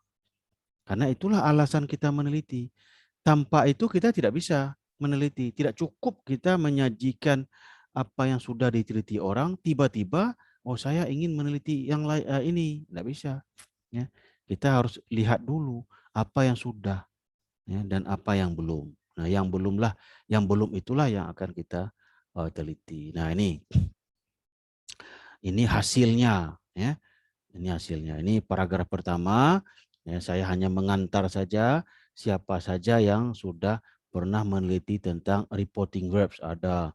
[SPEAKER 1] Karena itulah alasan kita meneliti. Tanpa itu kita tidak bisa meneliti. Tidak cukup kita menyajikan apa yang sudah diteliti orang, tiba-tiba, oh saya ingin meneliti yang lain ini. Tidak bisa. Ya. Kita harus lihat dulu apa yang sudah, ya, dan apa yang belum. Nah, yang belum itulah yang akan kita teliti. Nah, ini hasilnya, ya. Ini hasilnya. Ini paragraf pertama. Ya, saya hanya mengantar saja siapa saja yang sudah pernah meneliti tentang reporting verbs. Ada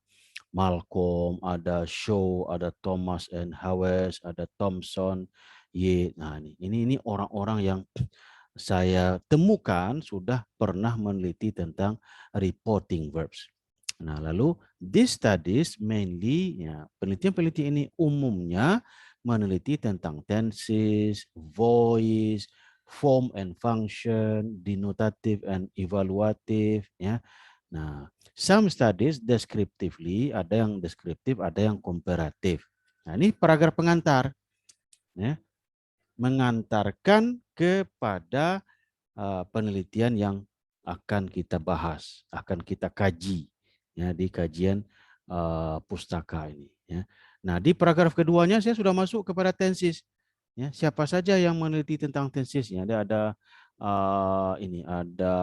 [SPEAKER 1] Malcolm, ada Shaw, ada Thomas and Hawes, ada Thompson, Ye. Nah, ini orang-orang yang saya temukan sudah pernah meneliti tentang reporting verbs. Nah, lalu these studies mainly, ya, penelitian-penelitian ini umumnya meneliti tentang tenses, voice, form and function, denotative and evaluative, ya. Nah, some studies descriptively, ada yang deskriptif, ada yang komparatif. Nah, ini paragraf pengantar, ya, mengantarkan kepada penelitian yang akan kita bahas, akan kita kaji, ya, di kajian pustaka ini. Ya. Nah, di paragraf keduanya saya sudah masuk kepada tenses. Ya, siapa saja yang meneliti tentang tensesnya? Ada ini, ada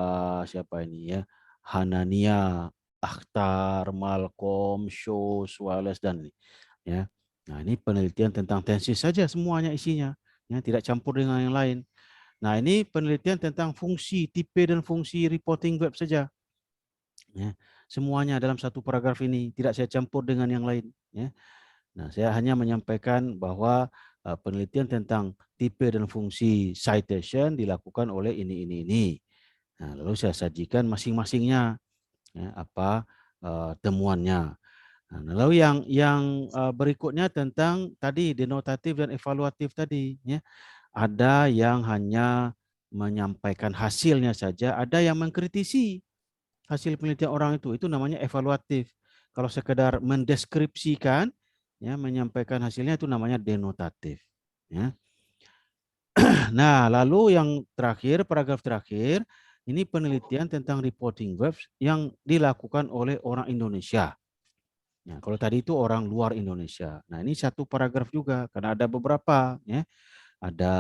[SPEAKER 1] siapa ini ya? Hanania, Akhtar, Malcolm, Shaw, Wallace dan ini. Ya. Nah, ini penelitian tentang tenses saja semuanya isinya. Ya, tidak campur dengan yang lain. Nah, ini penelitian tentang fungsi, tipe dan fungsi reporting verb saja. Ya, semuanya dalam satu paragraf ini, tidak saya campur dengan yang lain. Ya. Nah, saya hanya menyampaikan bahwa penelitian tentang tipe dan fungsi citation dilakukan oleh ini. Nah, lalu saya sajikan masing-masingnya, ya, apa temuannya. Nah, lalu yang berikutnya tentang tadi denotatif dan evaluatif tadi, ya. Ada yang hanya menyampaikan hasilnya saja, ada yang mengkritisi hasil penelitian orang itu namanya evaluatif. Kalau sekedar mendeskripsikan, ya, menyampaikan hasilnya itu namanya denotatif. Ya. Nah, lalu yang terakhir, paragraf terakhir, Ini penelitian tentang reporting verbs yang dilakukan oleh orang Indonesia. Nah, kalau tadi itu orang luar Indonesia. Nah, ini satu paragraf juga karena ada beberapa, ya. Ada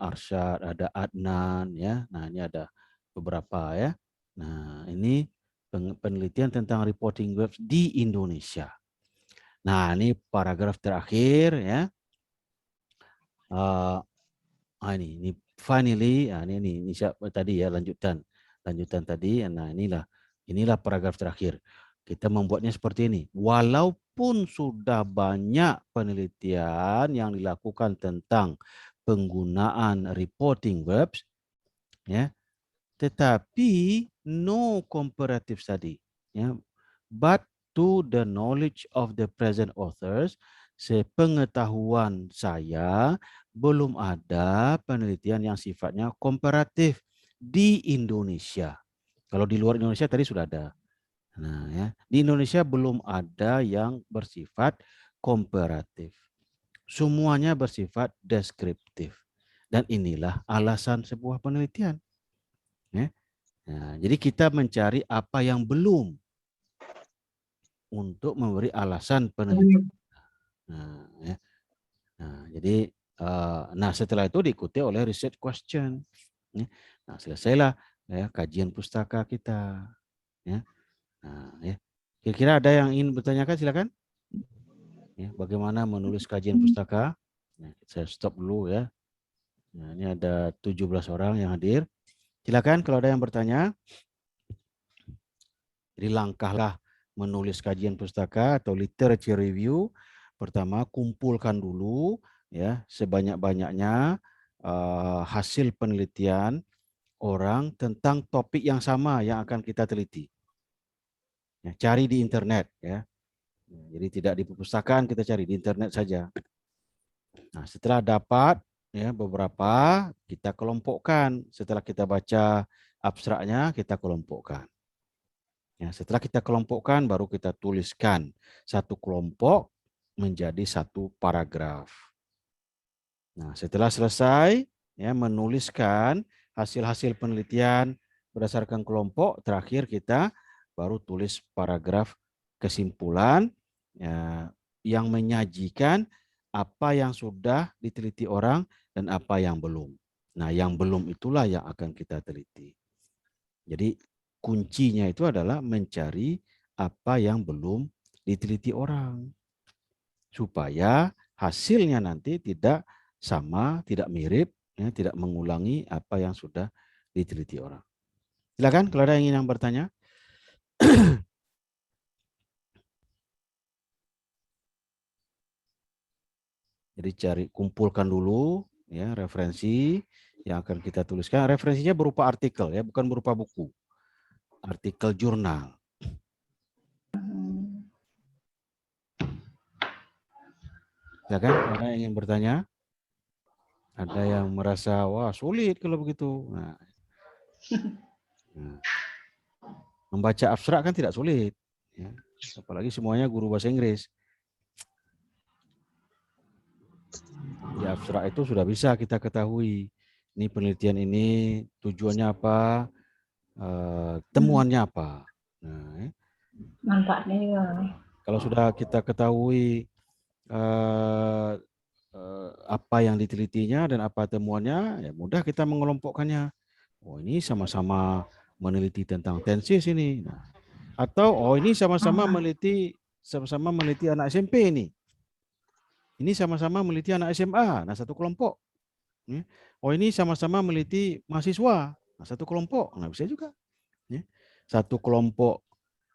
[SPEAKER 1] Arsyad, ada Adnan, ya. Nah, ini ada beberapa, ya. Nah, ini penelitian tentang reporting verbs di Indonesia. Nah, ini paragraf terakhir, ya. Ini finally, ini siapa tadi ya, lanjutan tadi. Nah, inilah paragraf terakhir. Kita membuatnya seperti ini. Walaupun sudah banyak penelitian yang dilakukan tentang penggunaan reporting verbs, ya, tetapi no comparative study, ya. But to the knowledge of the present authors, sepengetahuan saya belum ada penelitian yang sifatnya komparatif di Indonesia. Kalau di luar Indonesia tadi sudah ada. Nah, ya, di Indonesia belum ada yang bersifat komparatif. Semuanya bersifat deskriptif. Dan inilah alasan sebuah penelitian. Ya. Nah, jadi kita mencari apa yang belum untuk memberi alasan penelitian. Nah, ya. Jadi setelah itu diikuti oleh research question. Ya. Nah, selesailah ya kajian pustaka kita. Ya. Nah, ya. Kira-kira ada yang ingin bertanyakan, silakan. Ya, bagaimana menulis kajian pustaka? Nah, saya stop dulu ya. Nah, ini ada 17 orang yang hadir. Silakan kalau ada yang bertanya. Jadi langkahlah menulis kajian pustaka atau literature review. Pertama, kumpulkan dulu ya sebanyak-banyaknya hasil penelitian orang tentang topik yang sama yang akan kita teliti. Ya, cari di internet ya. Jadi tidak di perpustakaan, kita cari di internet saja. Nah, setelah dapat ya beberapa, kita kelompokkan. Setelah kita baca abstraknya, kita kelompokkan. Ya, setelah kita kelompokkan, baru kita tuliskan satu kelompok menjadi satu paragraf. Nah, setelah selesai ya menuliskan hasil-hasil penelitian berdasarkan kelompok, terakhir kita baru tulis paragraf kesimpulan ya, yang menyajikan apa yang sudah diteliti orang dan apa yang belum. Nah, yang belum itulah yang akan kita teliti. Jadi kuncinya itu adalah mencari apa yang belum diteliti orang. Supaya hasilnya nanti tidak sama, tidak mirip, ya, tidak mengulangi apa yang sudah diteliti orang. Silakan kalau ada yang ingin bertanya. Jadi kumpulkan dulu ya referensi yang akan kita tuliskan. Referensinya berupa artikel ya, bukan berupa buku. Artikel jurnal. Silakan kalau ada yang ingin bertanya. Ada yang merasa wah sulit kalau begitu. Nah, membaca abstrak kan tidak sulit. Ya. Apalagi semuanya guru bahasa Inggris. Di abstrak itu sudah bisa kita ketahui. Ini penelitian ini tujuannya apa, temuannya apa. Nah,
[SPEAKER 3] manfaatnya juga.
[SPEAKER 1] Kalau sudah kita ketahui apa yang ditelitinya dan apa temuannya, ya mudah kita mengelompokkannya. Oh ini sama-sama meneliti tentang tensis ini. Nah, atau ini sama-sama meneliti anak SMP ini. Ini sama-sama meneliti anak SMA. Nah satu kelompok. Oh ini sama-sama meneliti mahasiswa. Nah satu kelompok. Nah bisa juga. Satu kelompok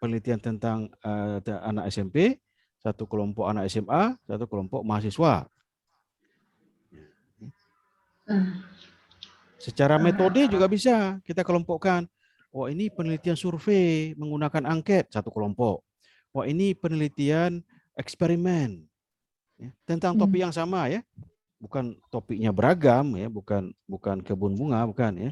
[SPEAKER 1] penelitian tentang anak SMP, satu kelompok anak SMA, satu kelompok mahasiswa. Secara metode juga bisa kita kelompokkan. Oh ini penelitian survei menggunakan angket, satu kelompok. Oh ini penelitian eksperimen tentang topik yang sama ya, bukan topiknya beragam ya, bukan kebun bunga, bukan ya,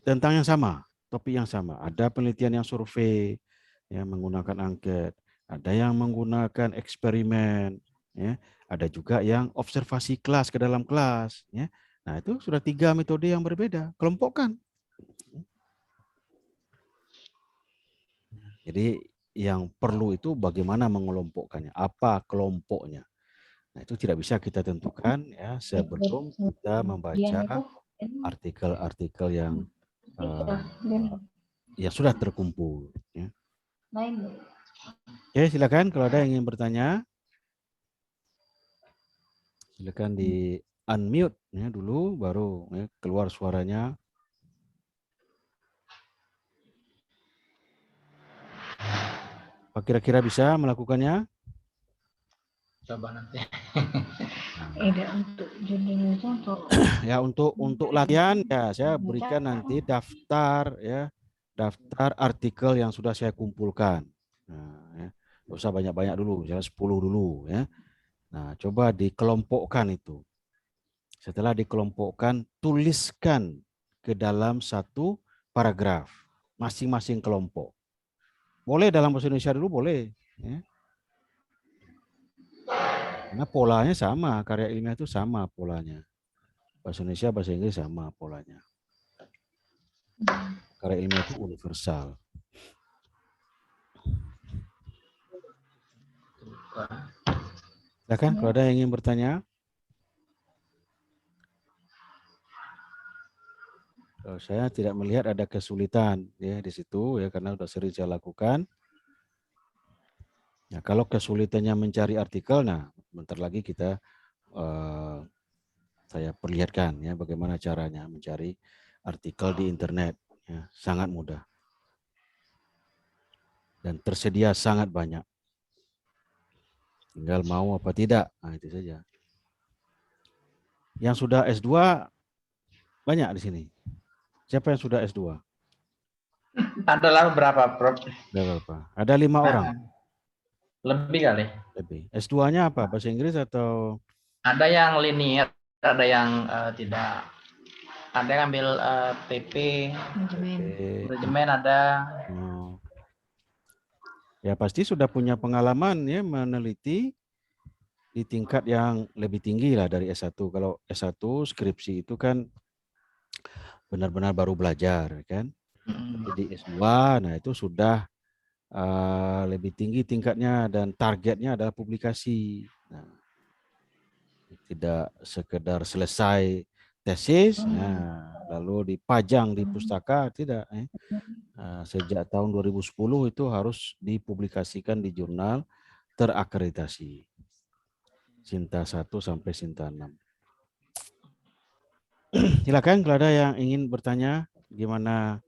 [SPEAKER 1] tentang yang sama, topik yang sama. Ada penelitian yang survei ya menggunakan angket, ada yang menggunakan eksperimen ya, ada juga yang observasi kelas ke dalam kelas ya. Nah, itu sudah 3 metode yang berbeda. Kelompokkan. Jadi yang perlu itu bagaimana mengelompokkannya, apa kelompoknya. Nah, itu tidak bisa kita tentukan ya sebelum kita membaca artikel-artikel yang sudah terkumpul. Ya. Oke, silakan kalau ada yang ingin bertanya, silakan di unmute ya dulu, baru ya, keluar suaranya. Apa kira-kira bisa melakukannya?
[SPEAKER 4] Coba nanti.
[SPEAKER 1] Ya untuk latihan ya saya berikan nanti daftar ya, daftar artikel yang sudah saya kumpulkan. Nah, ya. Nggak usah banyak-banyak dulu, misalnya 10 dulu ya. Nah, coba dikelompokkan itu. Setelah dikelompokkan, tuliskan ke dalam satu paragraf masing-masing kelompok. Boleh dalam bahasa Indonesia dulu, boleh. Ya. Karena polanya sama, karya ilmiah itu sama polanya. Bahasa Indonesia, bahasa Inggris sama polanya. Karya ilmiah itu universal. Silakan kalau ada yang ingin bertanya. Saya tidak melihat ada kesulitan ya di situ ya karena sudah sering saya lakukan. Ya, kalau kesulitannya mencari artikel, nah bentar lagi kita saya perlihatkan ya bagaimana caranya mencari artikel di internet. Ya, sangat mudah dan tersedia sangat banyak. Tinggal mau apa tidak, nah itu saja. Yang sudah S2 banyak di sini. Siapa yang sudah S2?
[SPEAKER 4] Adalah berapa, Prof?
[SPEAKER 1] Berapa? Ada 5 orang.
[SPEAKER 4] Lebih kali.
[SPEAKER 1] Lebih. S2-nya apa? Bahasa Inggris atau?
[SPEAKER 4] Ada yang linear, ada yang tidak. Ada yang ambil TP, manajemen ada.
[SPEAKER 1] Oh. Ya pasti sudah punya pengalaman ya meneliti di tingkat yang lebih tinggi lah dari S1. Kalau S1 skripsi itu kan benar-benar baru belajar kan. Tapi di S2 nah itu sudah lebih tinggi tingkatnya dan targetnya adalah publikasi. Nah, tidak sekedar selesai tesis, nah, lalu dipajang di pustaka, tidak. Sejak tahun 2010 itu harus dipublikasikan di jurnal terakreditasi. Sinta 1 sampai Sinta 6. Silakan kalau ada yang ingin bertanya gimana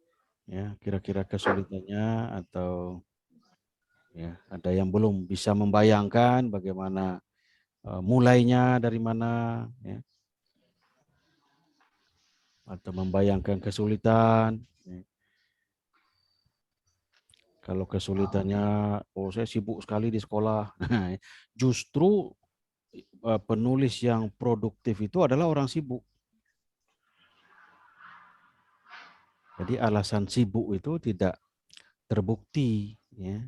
[SPEAKER 1] ya kira-kira kesulitannya atau ya ada yang belum bisa membayangkan bagaimana mulainya dari mana ya atau membayangkan kesulitan ya. Kalau kesulitannya oh saya sibuk sekali di sekolah. Justru penulis yang produktif itu adalah orang sibuk. Jadi alasan sibuk itu tidak terbukti ya,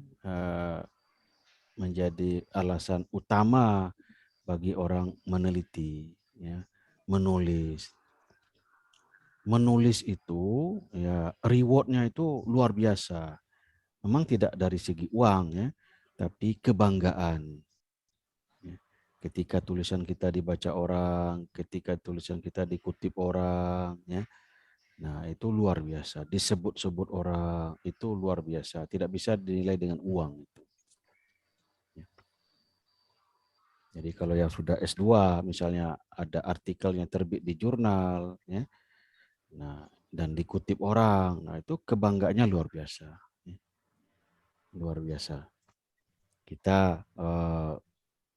[SPEAKER 1] menjadi alasan utama bagi orang meneliti ya, menulis. Menulis itu ya rewardnya itu luar biasa. Memang tidak dari segi uang ya, tapi kebanggaan. Ya. Ketika tulisan kita dibaca orang, ketika tulisan kita dikutip orang ya. Nah, itu luar biasa. Disebut-sebut orang itu luar biasa. Tidak bisa dinilai dengan uang itu. Ya. Jadi kalau yang sudah S2 misalnya ada artikel yang terbit di jurnal ya. Nah, dan dikutip orang. Nah, itu kebanggaannya luar biasa. Ya. Luar biasa. Kita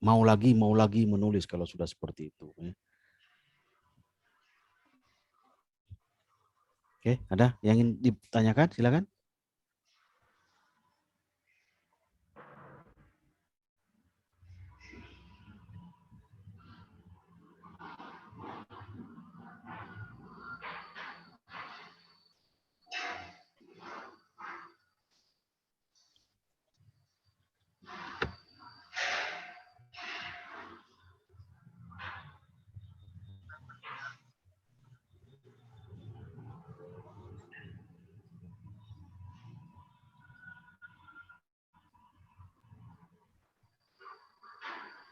[SPEAKER 1] mau lagi menulis kalau sudah seperti itu ya. Oke, ada yang ingin ditanyakan? Silakan.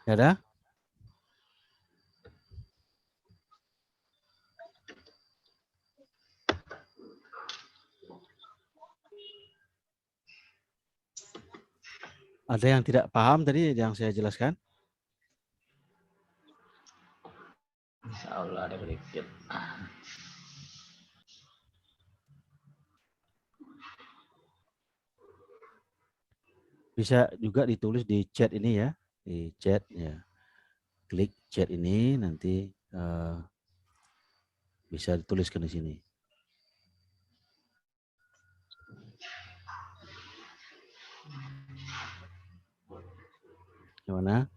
[SPEAKER 1] Ya ada? Ada yang tidak paham tadi yang saya jelaskan?
[SPEAKER 4] Insya Allah ada sedikit.
[SPEAKER 1] Bisa juga ditulis di chat ini ya, di chat ya. Klik chat ini nanti bisa dituliskan di sini. Gimana?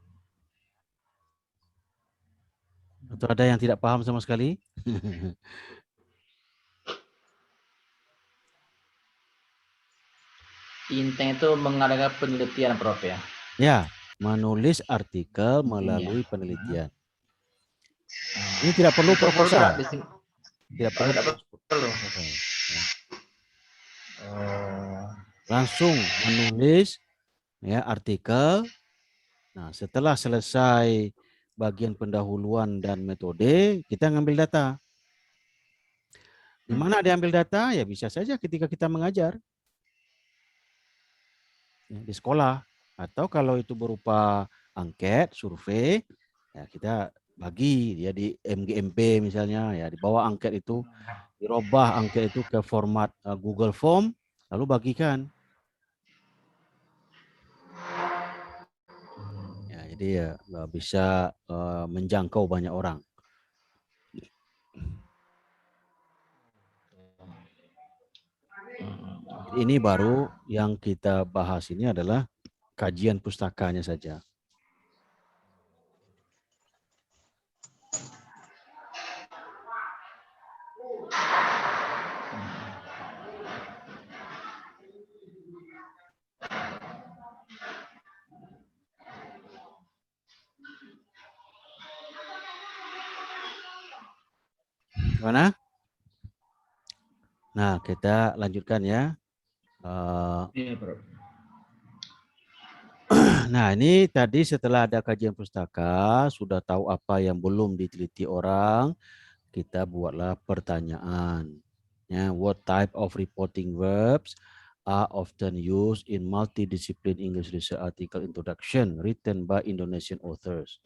[SPEAKER 1] Atau ada yang tidak paham sama sekali?
[SPEAKER 4] Intent itu mengadakan penelitian, Prof ya.
[SPEAKER 1] Ya, menulis artikel melalui penelitian. Ini tidak perlu proposal. Tidak perlu proposal. Ya. Langsung menulis ya artikel. Nah, setelah selesai bagian pendahuluan dan metode, kita ngambil data. Di mana diambil data? Ya bisa saja ketika kita mengajar. Ya, di sekolah. Atau kalau itu berupa angket, survei, ya kita bagi dia di MGMP misalnya, ya di bawah angket itu, dirubah angket itu ke format Google Form, lalu bagikan. Ya, jadi ya bisa menjangkau banyak orang. Ini baru yang kita bahas ini adalah kajian pustakanya saja. Gimana? Nah, kita lanjutkan ya. Nah, ini tadi setelah ada kajian pustaka, sudah tahu apa yang belum diteliti orang, kita buatlah pertanyaan. Ya, what type of reporting verbs are often used in multidiscipline English research article introduction written by Indonesian authors?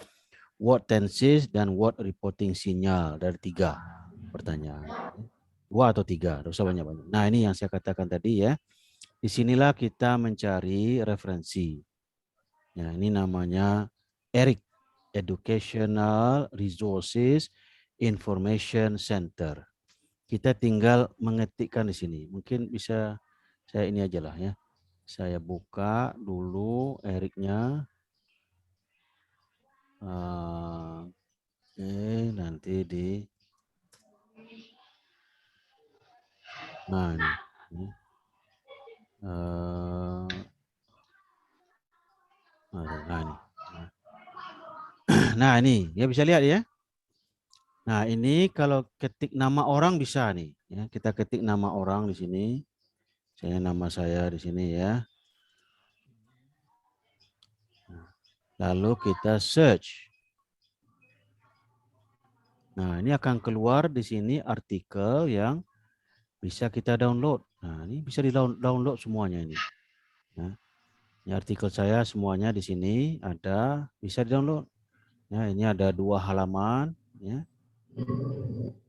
[SPEAKER 1] What tenses dan what reporting sinyal? Dari 3 pertanyaan. 2 atau 3, tidak usah banyak-banyak. Nah, ini yang saya katakan tadi ya. Disinilah kita mencari referensi. Ya, ini namanya ERIC, Educational Resources Information Center. Kita tinggal mengetikkan di sini. Mungkin bisa saya ini aja lah ya. Saya buka dulu ERIC-nya. Nanti di nah ini. Nah ini. Nah ini, ya bisa lihat ya. Nah ini kalau ketik nama orang bisa nih. Ya, kita ketik nama orang di sini. Nama saya di sini ya. Lalu kita search. Nah ini akan keluar di sini artikel yang bisa kita download. Nah ini bisa di-download semuanya ini. Ya. Ini artikel saya semuanya di sini ada, bisa di-download. Ya, ini ada 2 halaman. Ya.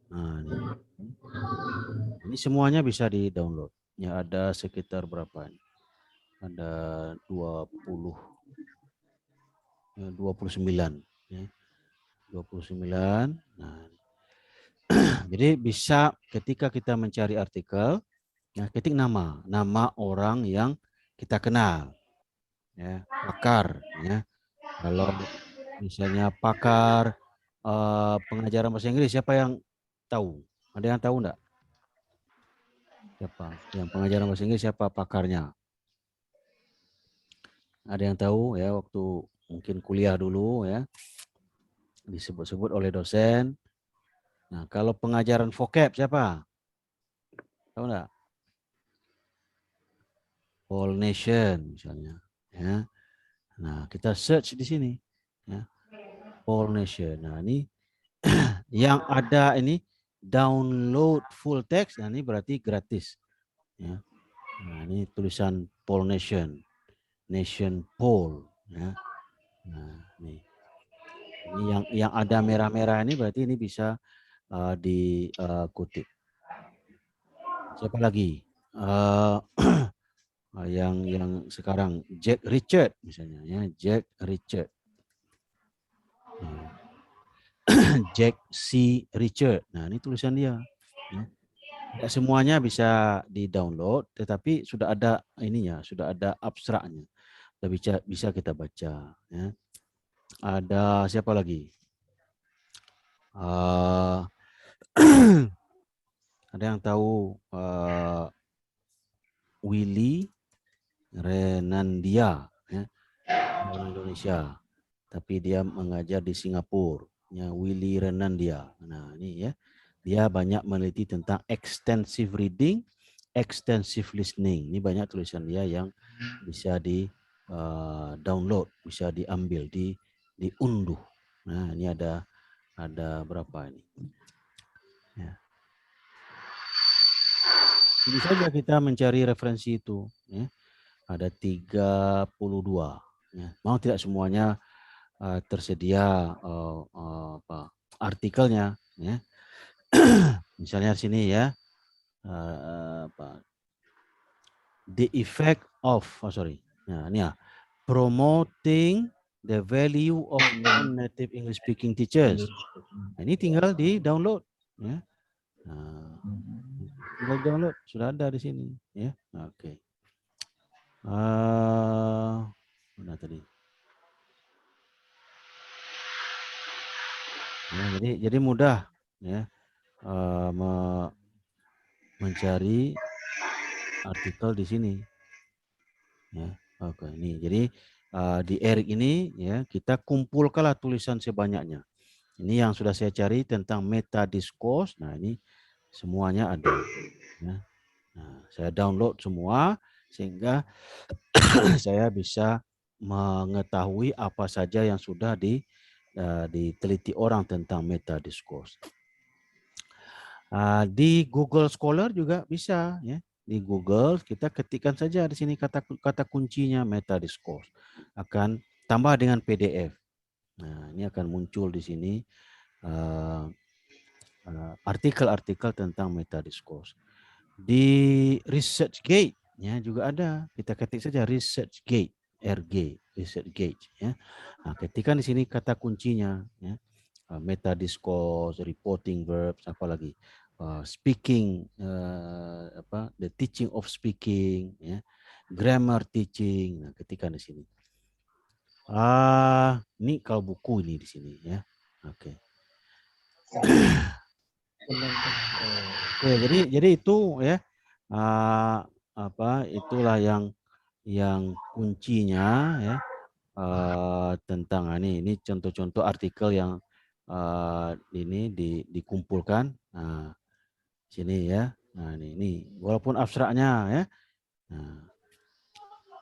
[SPEAKER 1] Nah, ini semuanya bisa di-download. Ya, ada sekitar berapa? Ada 29. Ya. 29. Nah, jadi bisa ketika kita mencari artikel, ya, ketik nama orang yang kita kenal. Ya, pakar. Ya. Kalau misalnya pakar pengajaran bahasa Inggris, siapa yang tahu? Ada yang tahu enggak? Siapa? Yang pengajaran bahasa Inggris siapa pakarnya? Ada yang tahu ya waktu mungkin kuliah dulu ya. Disebut-sebut oleh dosen. Nah, kalau pengajaran vocab siapa? Tahu enggak? All Nation misalnya, ya. Nah, kita search di sini, ya. Pollination. Nah, ini yang ada ini download full text. Nah, ini berarti gratis. Ya. Nah, ini tulisan Pollination, Nation Poll. Ya. Nah, ini yang ada merah-merah ini berarti ini bisa dikutip. Siapa lagi? Yang sekarang Jack Richard misalnya, ya Jack Richard. Jack C. Richard. Nah, ini tulisan dia. Ya. Tidak semuanya bisa di-download, tetapi sudah ada ininya, sudah ada abstraknya. Bisa kita baca. Ya. Ada siapa lagi? Ada yang tahu Willy Renandia, ya, orang Indonesia, tapi dia mengajar di Singapura. Ya, Willy Renandia. Nah, ini ya. Dia banyak meneliti tentang extensive reading, extensive listening. Ini banyak tulisan dia yang bisa di download, bisa diambil, diunduh. Nah, ini ada berapa ini? Ya. Ini saja kita mencari referensi itu. Ya. Ada 32. Ya. Mau tidak semuanya tersedia artikelnya. Ya. Misalnya di sini ya. The effect of, nah, ini ya, promoting the value of non-native English speaking teachers. Nah, ini tinggal di download, ya. Nah, tinggal download, sudah ada di sini, ya. Oke. Mana tadi? Ya, jadi mudah, ya, mencari artikel di sini. Ya, oke, ini. Jadi di ERIC ini ya kita kumpulkanlah tulisan sebanyaknya. Ini yang sudah saya cari tentang meta discourse. Nah, ini semuanya ada. Ya. Nah, saya download semua sehingga saya bisa mengetahui apa saja yang sudah diteliti orang tentang meta discourse. Di Google Scholar juga bisa, ya. Di Google kita ketikkan saja di sini kata kuncinya meta discourse, akan tambah dengan PDF. Nah, ini akan muncul di sini artikel-artikel tentang meta discourse. Di ResearchGate ya juga ada, kita ketik saja ResearchGate, RG, ResearchGate, ya. Nah, ketikkan di sini kata kuncinya, ya. Meta discourse, reporting verbs, apalagi speaking, the teaching of speaking, ya, grammar teaching. Nah, ketikkan di sini. Ini kalau buku ini di sini, ya. Oke. Oke, jadi itu ya, itulah yang kuncinya ya, tentang ini contoh-contoh artikel yang ini dikumpulkan. Nah, sini ya. Nah, ini walaupun abstraknya ya.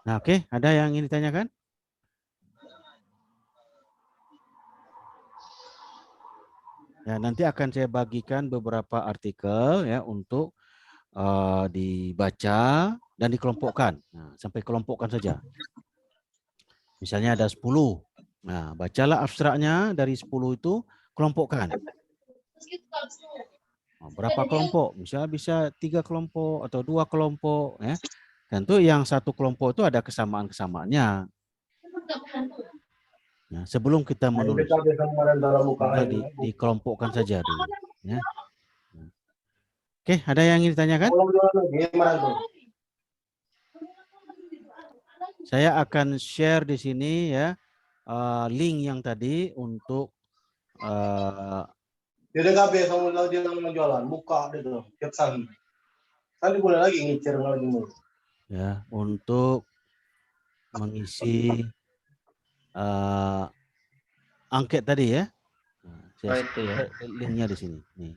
[SPEAKER 1] Nah, oke, ada yang ingin ditanyakan? Ya, nanti akan saya bagikan beberapa artikel ya untuk dibaca dan dikelompokkan. Nah, sampai kelompokkan saja. Misalnya ada 10. Nah, bacalah abstraknya dari 10 itu, kelompokkan. Nah, berapa kelompok? Misalnya bisa 3 kelompok atau 2 kelompok. Ya. Tentu yang satu kelompok itu ada kesamaan-kesamaannya. Nah, sebelum kita menulis, tinggal dikelompokkan saja dulu. Ya. Oke, ada yang ingin ditanyakan? Saya akan share di sini ya link yang tadi untuk
[SPEAKER 5] Dia kabeh sama dia jualan, buka deh tuh tiap hari. Kan boleh lagi ngicer lagi mulu.
[SPEAKER 1] Ya, untuk mengisi angket tadi ya. Nah, saya share linknya di sini. Nih.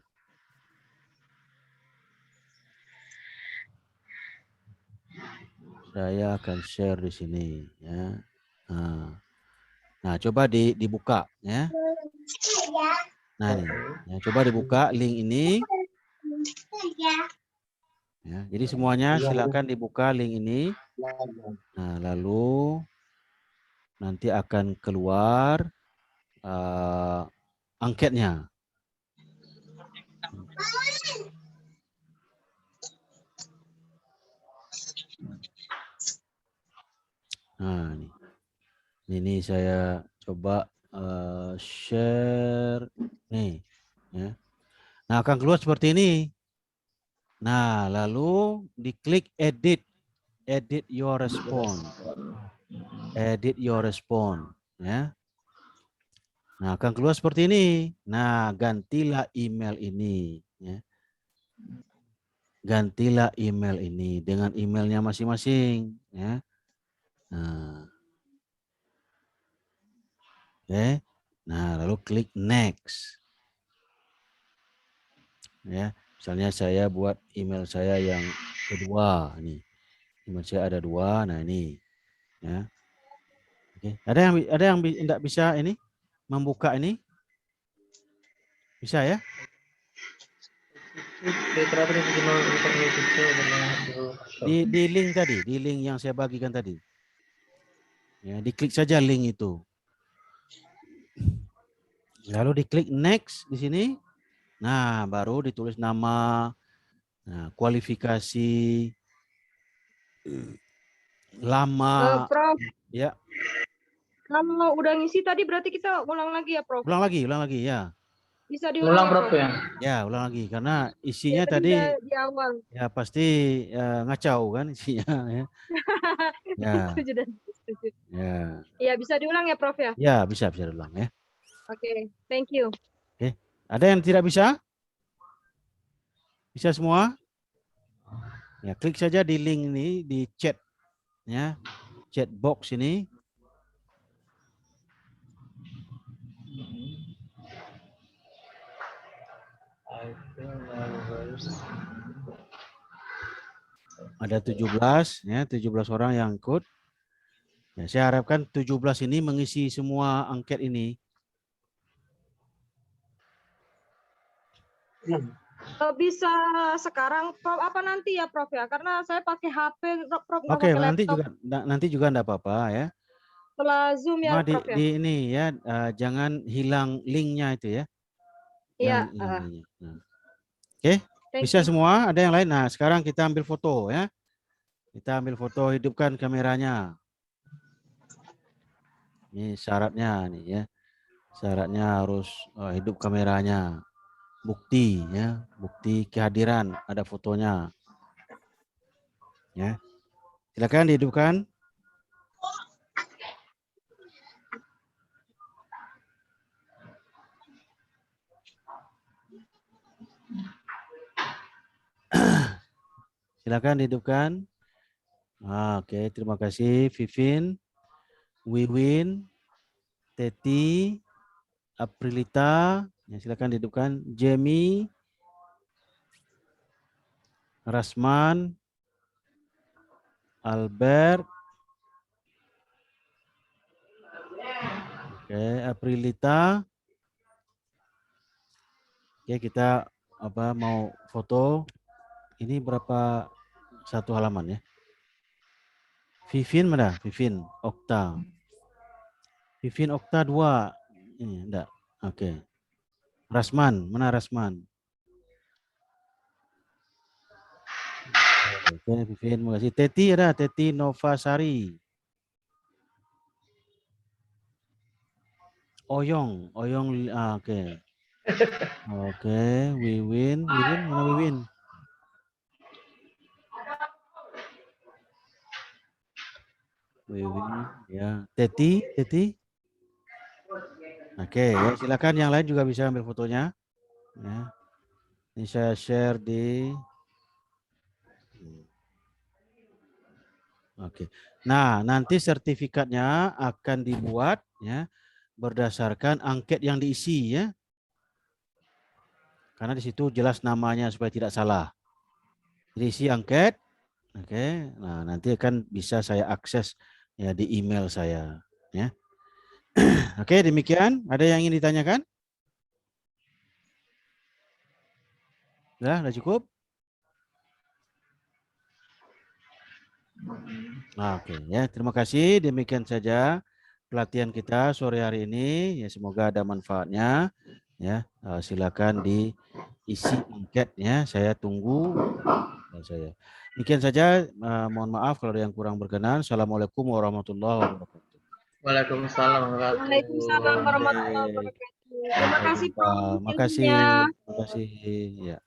[SPEAKER 1] Saya akan share di sini ya. Nah, Nah, coba dibuka ya. Nah, nih. Ya, coba dibuka link ini. Ya, jadi semuanya silakan dibuka link ini. Nah, lalu nanti akan keluar angketnya. Nah, ini saya coba share nih. Ya. Nah, akan keluar seperti ini. Nah, lalu diklik edit your response. Edit your response. Ya. Nah, akan keluar seperti ini. Nah, gantilah email ini. Ya. Gantilah email ini dengan emailnya masing-masing. Ya. Nah. Oke. Nah, lalu klik next. Ya, misalnya saya buat email saya yang kedua nih. Email saya ada 2. Nah, ini. Ya. Oke. Ada yang tidak bisa ini membuka ini? Bisa ya? Di link tadi, di link yang saya bagikan tadi. Ya, diklik saja link itu. Lalu diklik next di sini. Nah, baru ditulis nama, nah, kualifikasi, lama.
[SPEAKER 2] Prof,
[SPEAKER 1] Ya.
[SPEAKER 2] kalau udah ngisi tadi berarti kita ulang lagi ya, Prof?
[SPEAKER 1] Ulang lagi ya.
[SPEAKER 2] Bisa diulang
[SPEAKER 4] Ulang
[SPEAKER 2] ya,
[SPEAKER 4] Prof ya.
[SPEAKER 1] Ya, ulang lagi karena isinya
[SPEAKER 2] Ya,
[SPEAKER 1] tadi
[SPEAKER 2] di awal.
[SPEAKER 1] ya pasti ngacau kan isinya ya. Ya.
[SPEAKER 2] Setuju dan setuju.
[SPEAKER 1] Ya.
[SPEAKER 2] Iya, bisa diulang ya, Prof ya?
[SPEAKER 1] Ya, bisa diulang ya.
[SPEAKER 2] Oke, thank you.
[SPEAKER 1] Oke. Ada yang tidak bisa? Bisa semua? Ya, klik saja di link ini di chat ya. Chat box ini. Ada 17 ya, 17 orang yang ikut. Ya, saya harapkan 17 ini mengisi semua angket ini.
[SPEAKER 2] Bisa sekarang, Prof, apa nanti ya, Prof ya? Karena saya pakai HP, Prof, nggak
[SPEAKER 1] Oke,
[SPEAKER 2] pakai laptop.
[SPEAKER 1] nanti juga enggak apa-apa ya.
[SPEAKER 2] Setelah Zoom ya,
[SPEAKER 1] Cuma
[SPEAKER 2] Prof ya?
[SPEAKER 1] di ini ya, jangan hilang linknya itu ya.
[SPEAKER 2] Iya.
[SPEAKER 1] Nah. Oke, bisa semua? Ada yang lain? Nah, sekarang kita ambil foto ya. Kita ambil foto, hidupkan kameranya. Ini syaratnya nih ya. Syaratnya harus hidup kameranya. Bukti ya, bukti kehadiran, ada fotonya. Ya. Silakan dihidupkan. Silakan dihidupkan. Oke, terima kasih Vivin, Wiwin, Teti, Aprilita, ya, silakan dihidupkan. Jamie, Rasman, Albert, oke, Aprilita. Oke, kita mau foto. Ini berapa satu halaman ya? Vivin mana? Vivin, Okta. Vivin, Okta 2. Ini enggak. Oke. Rasman, mana Rasman? Oke, Vivin, terima kasih. Teti ada, Teti Novasari. Oyong, oke. Oke, Wiwin, mana Wiwin? Wiwin, ya. Teti. Oke, ya, silakan yang lain juga bisa ambil fotonya. Ya. Ini saya share di. Oke. Nah, nanti sertifikatnya akan dibuat ya berdasarkan angket yang diisi ya. Karena di situ jelas namanya supaya tidak salah. Jadi isi angket. Oke. Nah, nanti akan bisa saya akses ya di email saya ya. Oke, demikian. Ada yang ingin ditanyakan? Sudah cukup? Oke, ya. Terima kasih. Demikian saja pelatihan kita sore hari ini. Ya, semoga ada manfaatnya. Ya, silakan diisi angketnya. Saya tunggu. Saya. Demikian saja. Mohon maaf kalau ada yang kurang berkenan. Assalamualaikum warahmatullahi wabarakatuh.
[SPEAKER 4] Waalaikumsalam warahmatullahi
[SPEAKER 2] Waalaikumsalam warahmatullahi wabarakatuh. Terima kasih, Prof.
[SPEAKER 1] Terima kasih.
[SPEAKER 2] ilmunya.
[SPEAKER 1] Terima kasih. Ya.